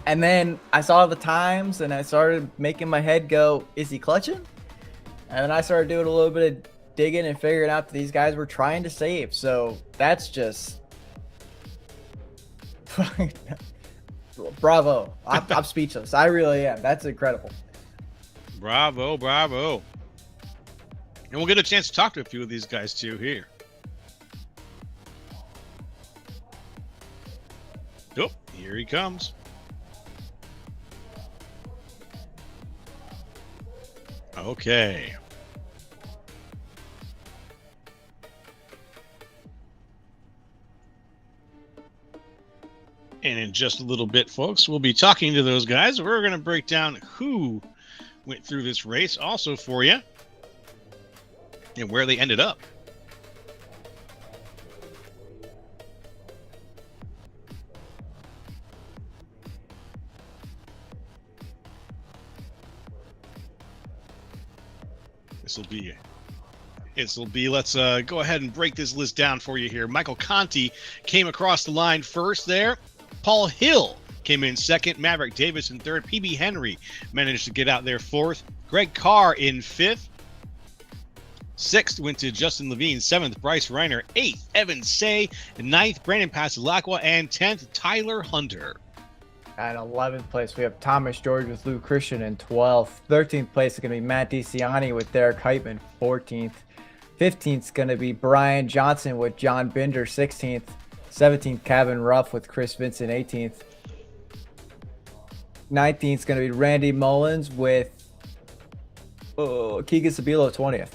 and then I saw the times, and I started making my head go, is he clutching? And then I started doing a little bit of digging and figuring out that these guys were trying to save. So that's just... bravo. I'm speechless. I really am. That's incredible. Bravo, bravo. And we'll get a chance to talk to a few of these guys too here. Oh, here he comes. Okay. And in just a little bit, folks, we'll be talking to those guys. We're going to break down who went through this race also for you and where they ended up. Let's go ahead and break this list down for you here. Michael Conti came across the line first there. Paul Hill came in second. Maverick Davis in third. PB Henry managed to get out there fourth. Greg Carr in fifth. Sixth went to Justin Levine. Seventh, Bryce Reiner. Eighth, Evan Say. Ninth, Brandon Pasalacqua. And 10th, Tyler Hunter. At 11th place, we have Thomas George with Lou Christian in 12th. 13th place is going to be Matt DiCiani with Derek Heitman, 14th. 15th is going to be Brian Johnson with John Binder, 16th. 17th, Cabin Rough with Chris Vincent 18th. 19th is going to be Randy Mullins with Keegan Sabilo 20th.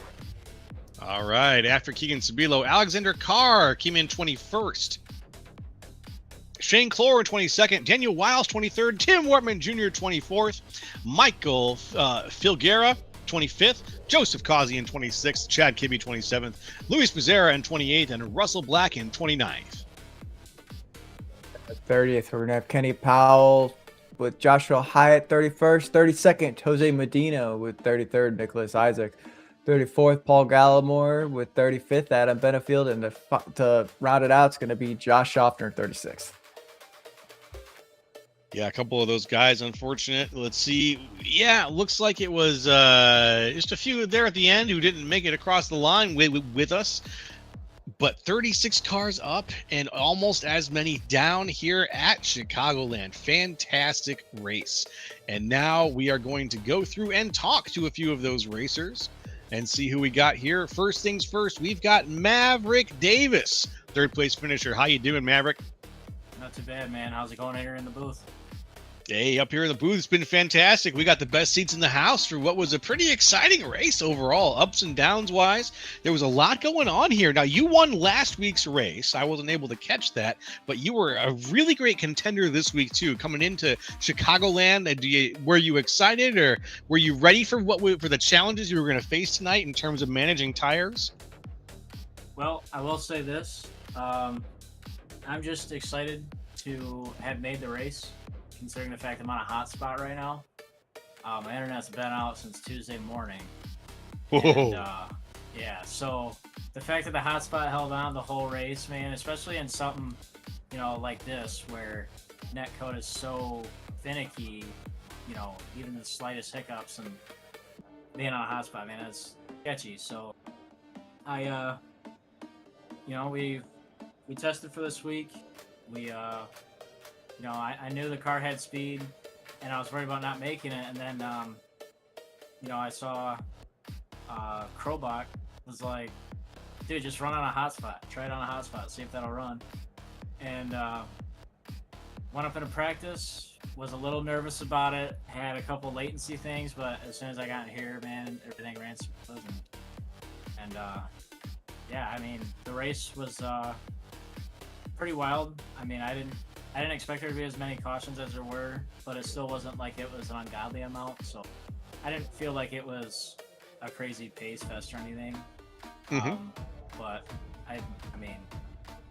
All right. After Keegan Sabilo, Alexander Carr came in 21st. Shane Clore 22nd, Daniel Wiles 23rd, Tim Wortman Jr. 24th, Michael Filguera 25th, Joseph Causey in 26th, Chad Kibbe 27th, Luis Becerra in 28th, and Russell Black in 29th. 30th, we're going to have Kenny Powell with Joshua Hyatt 31st. 32nd, Jose Medina with 33rd, Nicholas Isaac. 34th, Paul Gallimore with 35th, Adam Benefield. And to round it out, it's going to be Josh Schaffner 36th. Yeah, a couple of those guys, unfortunate. Let's see. Yeah, looks like it was just a few there at the end who didn't make it across the line with us. But 36 cars up and almost as many down here at Chicagoland. Fantastic race. And now we are going to go through and talk to a few of those racers and see who we got here. First things first, we've got Maverick Davis, third place finisher. How you doing, Maverick? Not too bad, man. How's it going here in the booth? Hey, up here in the booth, it's been fantastic. We got the best seats in the house for what was a pretty exciting race overall, ups and downs wise. There was a lot going on here. Now, you won last week's race. I wasn't able to catch that, but you were a really great contender this week too, coming into Chicagoland. Were you excited, or were you ready for for the challenges you were going to face tonight in terms of managing tires? Well, I will say this. I'm just excited to have made the race, considering the fact I'm on a hot spot right now. My internet's been out since Tuesday morning. And, yeah, so the fact that the hotspot held on the whole race, man, especially in something, like this, where netcode is so finicky, even the slightest hiccups and being on a hotspot, man, it's sketchy. So I, we tested for this week. I knew the car had speed, and I was worried about not making it. And then, I saw Krobach was like, dude, just run on a hotspot. Try it on a hotspot. See if that'll run. And went up into practice. Was a little nervous about it. Had a couple latency things, but as soon as I got in here, man, everything ran smooth. And yeah, I mean, the race was pretty wild. I mean, I didn't expect there to be as many cautions as there were, but it still wasn't like it was an ungodly amount. So I didn't feel like it was a crazy pace fest or anything. But I mean,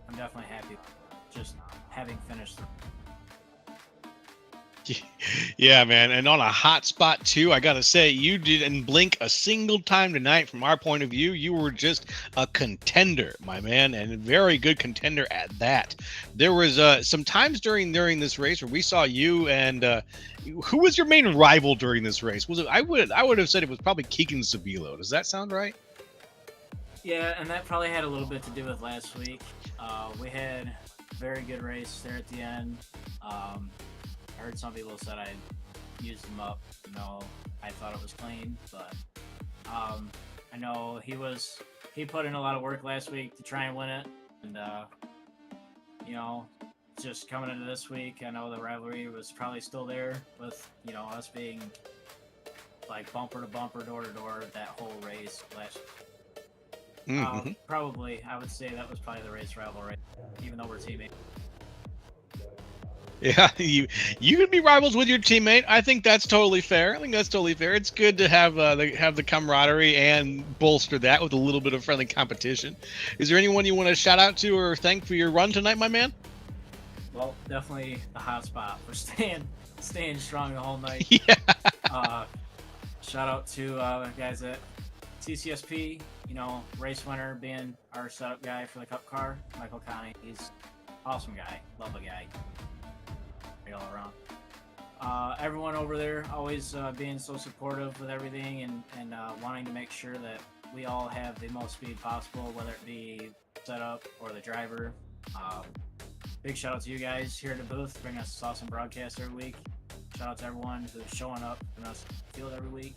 I'm definitely happy just having finished. Yeah, man. And on a hot spot too, I gotta say, you didn't blink a single time tonight. From our point of view, you were just a contender, my man, and a very good contender at that. There was some times during this race where we saw you and who was your main rival during this race? Was it? I would have said it was probably Keegan Sabilo. Does that sound right? Yeah, and that probably had a little bit to do with last week. We had a very good race there at the end. I heard some people said I used him up. I thought it was clean, but I know he put in a lot of work last week to try and win it, and just coming into this week, I know the rivalry was probably still there with us being like bumper to bumper, door to door that whole race last. Probably, I would say that was probably the race rivalry, even though we're teammates. Yeah, you can be rivals with your teammate. I think that's totally fair. It's good to have the camaraderie and bolster that with a little bit of friendly competition. Is there anyone you want to shout out to or thank for your run tonight, my man? Well, definitely the hot spot for staying strong the whole night. Yeah. Shout out to guys at TCSP. Race winner being our setup guy for the Cup car, Michael Connie. He's awesome guy. Love a guy. All around. Everyone over there always being so supportive with everything and wanting to make sure that we all have the most speed possible, whether it be setup or the driver. Big shout out to you guys here at the booth, bringing us this awesome broadcast every week. Shout out to everyone who's showing up and us field every week.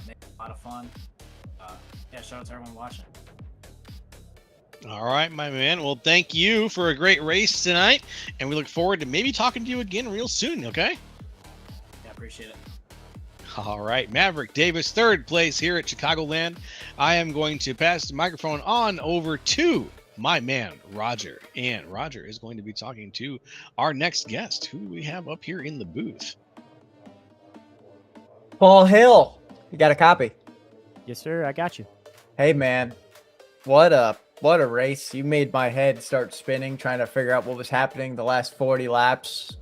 Make it a lot of fun. Yeah, shout out to everyone watching. All right, my man. Well, thank you for a great race tonight, and we look forward to maybe talking to you again real soon. Okay. Yeah, appreciate it. All right, Maverick Davis, third place here at Chicagoland. I am going to pass the microphone on over to my man, Roger. And Roger is going to be talking to our next guest, who we have up here in the booth. Paul Hill, you got a copy? Yes, sir. I got you. Hey, man, what a race! You made my head start spinning trying to figure out what was happening the last 40 laps.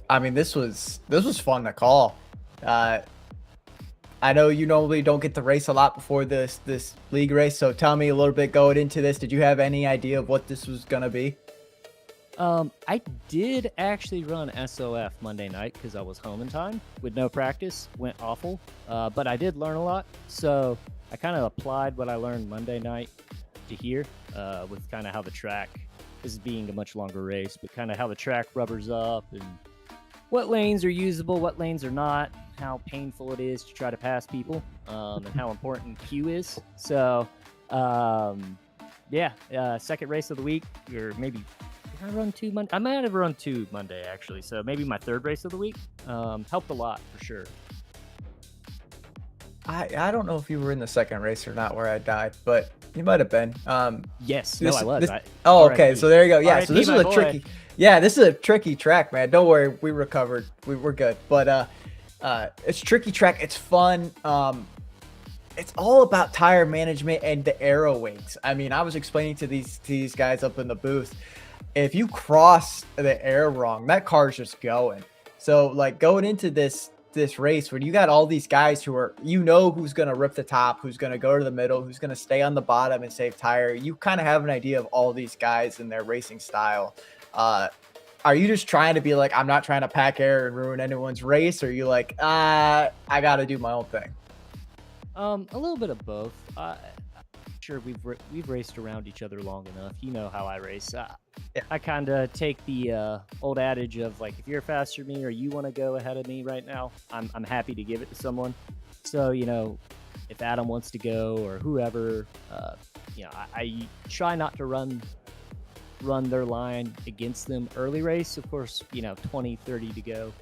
I mean, this was fun to call. I know you normally don't get to race a lot before this league race, so tell me a little bit going into this. Did you have any idea of what this was gonna be? I did actually run SOF Monday night because I was home in time with no practice. Went awful, but I did learn a lot. So I kind of applied what I learned Monday night to here with kind of how the track, this is being a much longer race, but kind of how the track rubbers up and what lanes are usable, what lanes are not, how painful it is to try to pass people, and how important Q is. So, second race of the week, or maybe did I run 2 Monday? I might have run 2 Monday actually. So maybe my third race of the week. Helped a lot for sure. I don't know if you were in the second race or not where I died, but you might have been. Yes, this- no, I was. this- Oh, okay. RIP. So there you go. Yeah. So RIP, this my is a boy. tricky. Yeah, this is a tricky track, man. Don't worry, we recovered. We're good. But it's tricky track. It's fun. It's all about tire management and the aero wings. I mean, I was explaining to these guys up in the booth. If you cross the air wrong, that car's just going. So like going into this race when you got all these guys who are, you know, who's going to rip the top, who's going to go to the middle, who's going to stay on the bottom and save tire. You kind of have an idea of all these guys and their racing style. Are you just trying to be like, I'm not trying to pack air and ruin anyone's race? Or are you like, I got to do my own thing? A little bit of both. Sure, we've raced around each other long enough. You know how I race. Yeah. I kind of take the old adage of like, if you're faster than me or you want to go ahead of me right now, I'm happy to give it to someone. So you know, if Adam wants to go or whoever, you know, I try not to run their line against them early race. Of course, you know, 20, 30 to go,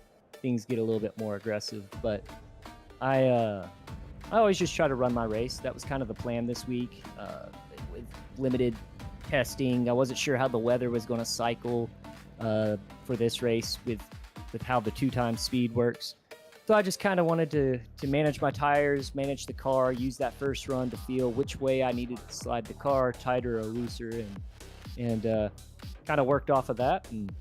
things get a little bit more aggressive. But I always just try to run my race. That was kind of the plan this week. With limited testing, I wasn't sure how the weather was going to cycle for this race with how the 2-time speed works. So I just kind of wanted to manage my tires, manage the car, use that first run to feel which way I needed to slide the car, tighter or looser, and kind of worked off of that. And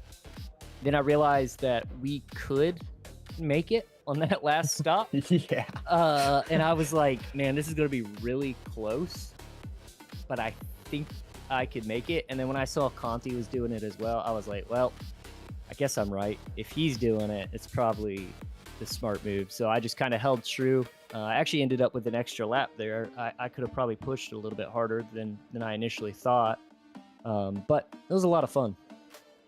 then I realized that we could make it on that last stop. Yeah. And I was like, man, this is going to be really close, but I think I could make it. And then when I saw Conti was doing it as well, I was like, well, I guess I'm right. If he's doing it, it's probably the smart move. So I just kind of held true. I actually ended up with an extra lap there. I could have probably pushed a little bit harder than I initially thought. But it was a lot of fun.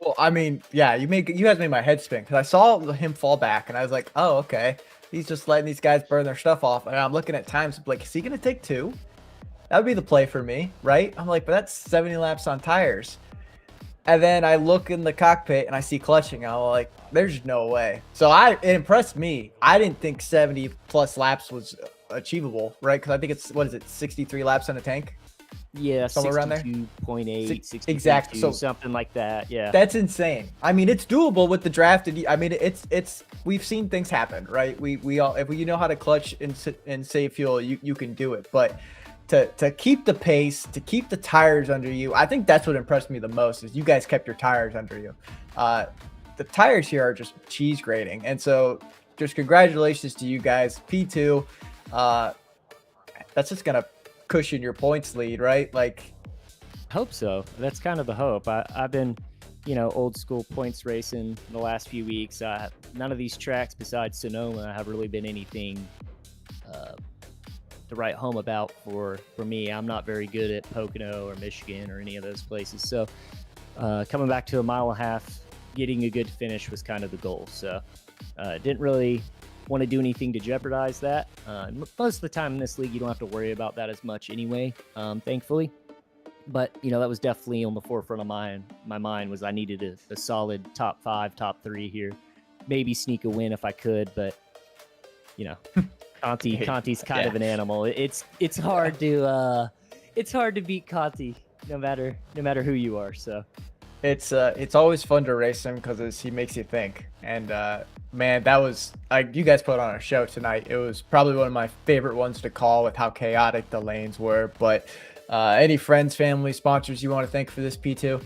Well, I mean, yeah, you guys made my head spin because I saw him fall back and I was like, oh, okay. He's just letting these guys burn their stuff off. And I'm looking at times like, is he going to take 2? That would be the play for me, right? I'm like, but that's 70 laps on tires. And then I look in the cockpit and I see clutching. I'm like, there's no way. So it impressed me. I didn't think 70 plus laps was achievable, right? Because I think it's, 63 laps on a tank? Yeah, Somewhere around there? 62.8, 62, exactly. So something like that. Yeah, that's insane. I mean, it's doable with the drafted. I mean, it's we've seen things happen, right? We all, if you know how to clutch and save fuel, you can do it. But to keep the pace, to keep the tires under you, I think that's what impressed me the most is you guys kept your tires under you. The tires here are just cheese grating, and so just congratulations to you guys. P2. That's just gonna cushion your points lead, right? Like, hope so. That's kind of the hope. I've been, you know, old school points racing the last few weeks. None of these tracks besides Sonoma have really been anything to write home about for me. I'm not very good at Pocono or Michigan or any of those places. So coming back to a mile and a half, getting a good finish was kind of the goal. So didn't really want to do anything to jeopardize that. Most of the time in this league, you don't have to worry about that as much anyway, thankfully. But, that was definitely on the forefront of my mind was I needed a solid top 5, top 3 here. Maybe sneak a win if I could, but, Conti's kind of an animal. It's hard to beat Conti no matter who you are. So it's always fun to race him because he makes you think. And man, that was like you guys put on a show tonight. It was probably one of my favorite ones to call with how chaotic the lanes were. But any friends, family, sponsors you want to thank for this P2?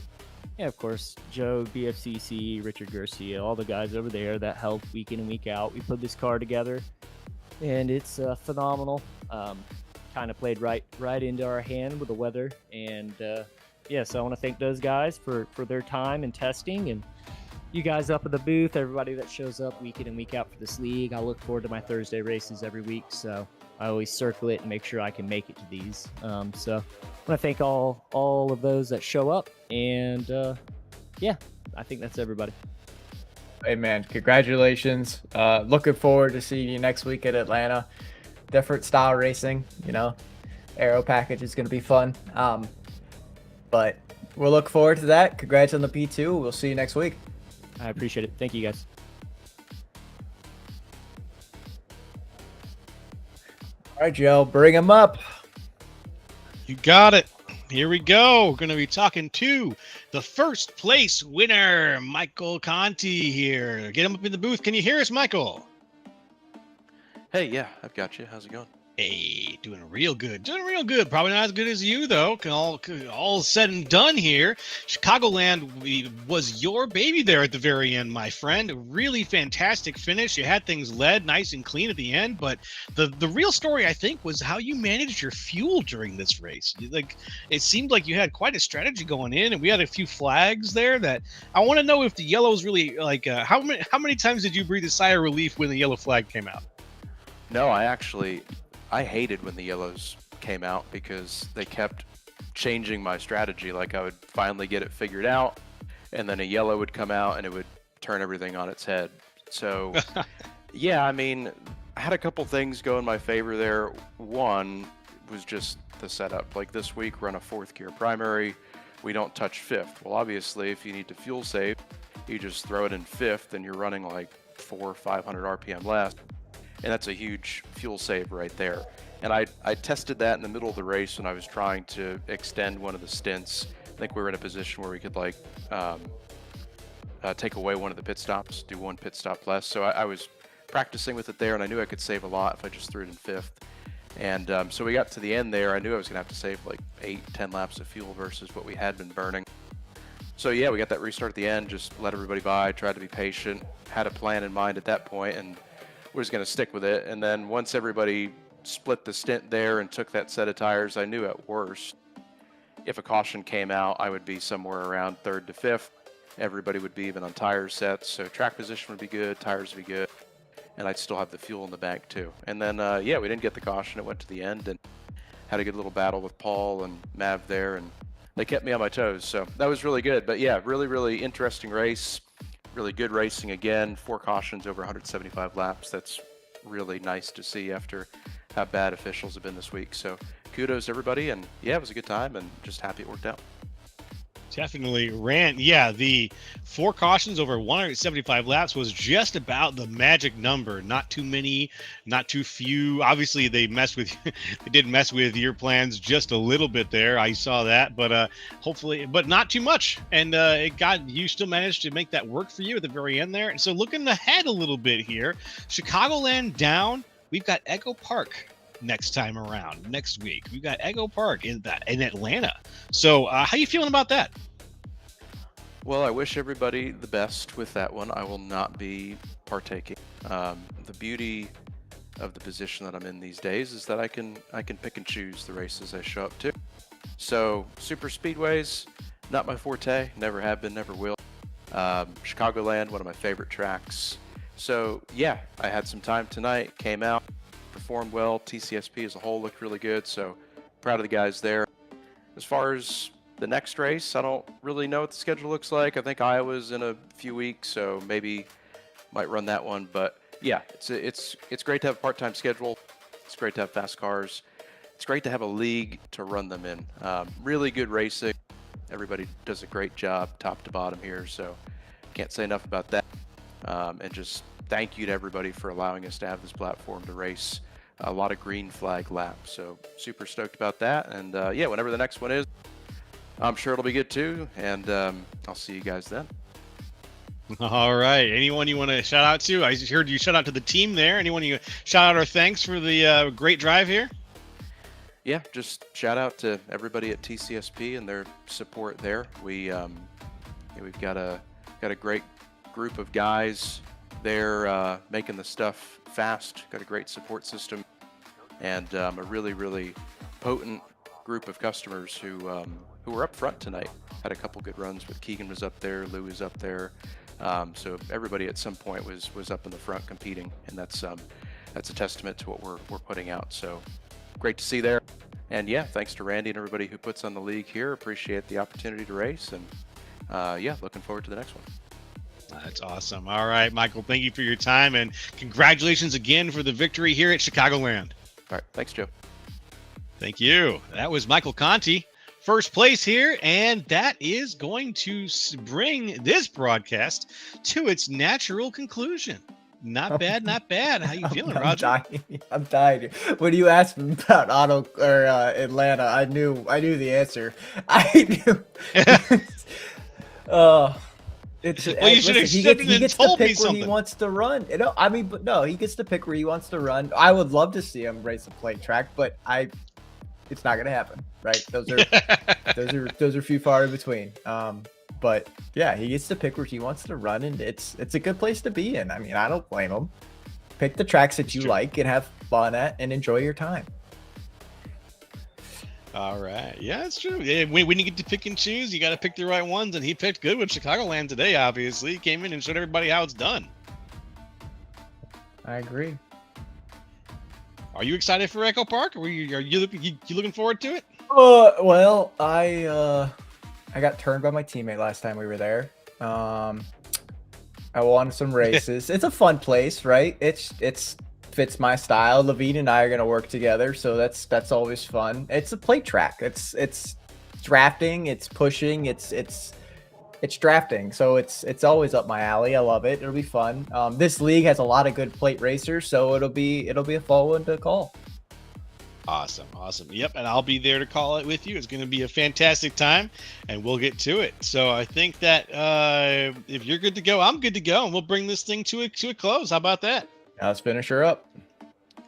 Yeah, of course, Joe, BFCC, Richard Garcia, all the guys over there that help week in and week out. We put this car together, and it's phenomenal. Kind of played right into our hand with the weather, and so I want to thank those guys for their time and testing, and you guys up at the booth, everybody that shows up week in and week out for this league. I look forward to my Thursday races every week, so I always circle it and make sure I can make it to these. So I want to thank all of those that show up, and I think that's everybody. Hey man, congratulations. Looking forward to seeing you next week at Atlanta. Different style racing, aero package is going to be fun. But we'll look forward to that. Congrats on the P2. We'll see you next week. I appreciate it. Thank you, guys. All right, Joe, bring him up. You got it. Here we go. We're going to be talking to the first place winner, Michael Conti here. Get him up in the booth. Can you hear us, Michael? Hey, yeah, I've got you. How's it going? Hey, doing real good. Doing real good. Probably not as good as you, though. All said and done here. Chicagoland was your baby there at the very end, my friend. A really fantastic finish. You had things led nice and clean at the end, but the real story, I think, was how you managed your fuel during this race. It seemed like you had quite a strategy going in, and we had a few flags there that I want to know if the yellows really, how many times did you breathe a sigh of relief when the yellow flag came out? No, I hated when the yellows came out because they kept changing my strategy. Like I would finally get it figured out, and then a yellow would come out and it would turn everything on its head. So, yeah, I mean, I had a couple things go in my favor there. One was just the setup. Like this week, we're on a 4th gear primary. We don't touch 5th. Well, obviously, if you need to fuel save, you just throw it in 5th and you're running like 400 or 500 RPM less. And that's a huge fuel save right there. And I tested that in the middle of the race when I was trying to extend one of the stints. I think we were in a position where we could take away one of the pit stops, do one pit stop less. So I was practicing with it there, and I knew I could save a lot if I just threw it in 5th. And so we got to the end there. I knew I was going to have to save like 8-10 laps of fuel versus what we had been burning. So yeah, we got that restart at the end, just let everybody by, tried to be patient, had a plan in mind at that point, and we're just going to stick with it. And then once everybody split the stint there and took that set of tires, I knew at worst, if a caution came out, I would be somewhere around 3rd to 5th. Everybody would be even on tire sets, so track position would be good, tires would be good, and I'd still have the fuel in the bank too. And then, yeah, we didn't get the caution. It went to the end and had a good little battle with Paul and Mav there, and they kept me on my toes. So that was really good. But yeah, really, really interesting race. Really good racing again. 4 cautions over 175 laps. That's really nice to see after how bad officials have been this week. So kudos everybody, and yeah, it was a good time and just happy it worked out. Definitely ran. Yeah, the 4 cautions over 175 laps was just about the magic number. Not too many, not too few. Obviously, they did mess with your plans just a little bit there. I saw that, but hopefully, but not too much. And you still managed to make that work for you at the very end there. And so looking ahead a little bit here, Chicagoland down. We've got Echo Park next time around, next week. We've got Echo Park in Atlanta. So how you feeling about that? Well, I wish everybody the best with that one. I will not be partaking. The beauty of the position that I'm in these days is that I can pick and choose the races I show up to. So super speedways, not my forte, never have been, never will. Chicagoland, one of my favorite tracks. So yeah, I had some time tonight, came out, performed well. TCSP as a whole looked really good, so proud of the guys there. As far as the next race, I don't really know what the schedule looks like. I think Iowa's in a few weeks, so maybe might run that one. But Yeah, it's great to have a part-time schedule. It's great to have fast cars. It's great to have a league to run them in. Really good racing. Everybody does a great job, top to bottom here. So can't say enough about that. And just thank you to everybody for allowing us to have this platform to race a lot of green flag laps. So super stoked about that. And yeah, whenever the next one is, I'm sure it'll be good too. And I'll see you guys then. All right. Anyone you want to shout out to? I just heard you shout out to the team there. Anyone you shout out or thanks for the great drive here? Yeah, just shout out to everybody at TCSP and their support there. We've got a great group of guys there making the stuff fast. Got a great support system, and a really potent group of customers who were up front tonight. Had a couple good runs with Keegan was up there, Lou was up there. So everybody at some point was up in the front competing, and that's a testament to what we're putting out. So great to see there. And yeah, thanks to Randy and everybody who puts on the league here. Appreciate the opportunity to race, and yeah, looking forward to the next one. That's awesome. All right, Michael, thank you for your time, and congratulations again for the victory here at Chicagoland. All right, thanks, Joe. Thank you. That was Michael Conti, first place here, and that is going to bring this broadcast to its natural conclusion. Not bad, not bad. How you feeling, Roger? I'm dying. When you asked me about Auto or Atlanta, I knew the answer. I knew. It's well, you should have he gets to pick where he wants to run. You know, I mean, but no, he gets to pick where he wants to run. I would love to see him race a plate track, but it's not gonna happen, right? Those are few far in between. But yeah, he gets to pick where he wants to run, and it's a good place to be in. I mean, I don't blame him. Pick the tracks that you like and have fun at, and enjoy your time. All right. Yeah, it's true. Yeah, when you get to pick and choose, you got to pick the right ones, and he picked good with Chicagoland today, obviously. He came in and showed everybody how it's done. I agree. Are you excited for Echo Park? Are you looking forward to it? Well, I got turned by my teammate last time we were there. I won some races. It's a fun place, right? It's fits my style. Levine and I are gonna work together, so that's always fun. It's a plate track. It's drafting. It's pushing. It's drafting. So it's always up my alley. I love it. It'll be fun. This league has a lot of good plate racers, so it'll be a fun one to call. Awesome. Yep, and I'll be there to call it with you. It's going to be a fantastic time, and we'll get to it. So I think that if you're good to go, I'm good to go, and we'll bring this thing to a close. How about that? Now let's finish her up.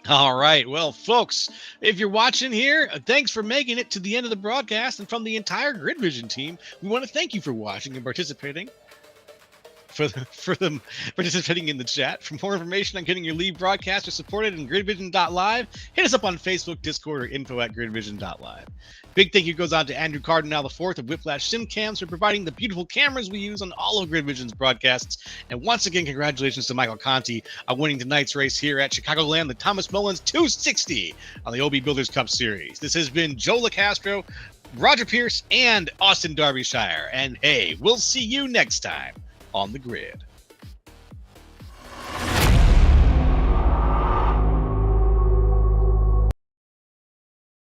All right. Well, folks, if you're watching here, thanks for making it to the end of the broadcast. And from the entire Grid Vision team, we want to thank you for watching and participating. For them participating in the chat. For more information on getting your lead broadcaster supported in gridvision.live, hit us up on Facebook, Discord, or info@gridvision.live. Big thank you goes out to Andrew Cardinal IV of Whiplash SimCams for providing the beautiful cameras we use on all of Grid Vision's broadcasts. And once again, congratulations to Michael Conti on winning tonight's race here at Chicagoland, the Thomas Mullins 260 on the OB Builders Cup Series. This has been Joe LaCastro, Roger Pierce, and Austin Darbyshire. And hey, we'll see you next time on the grid.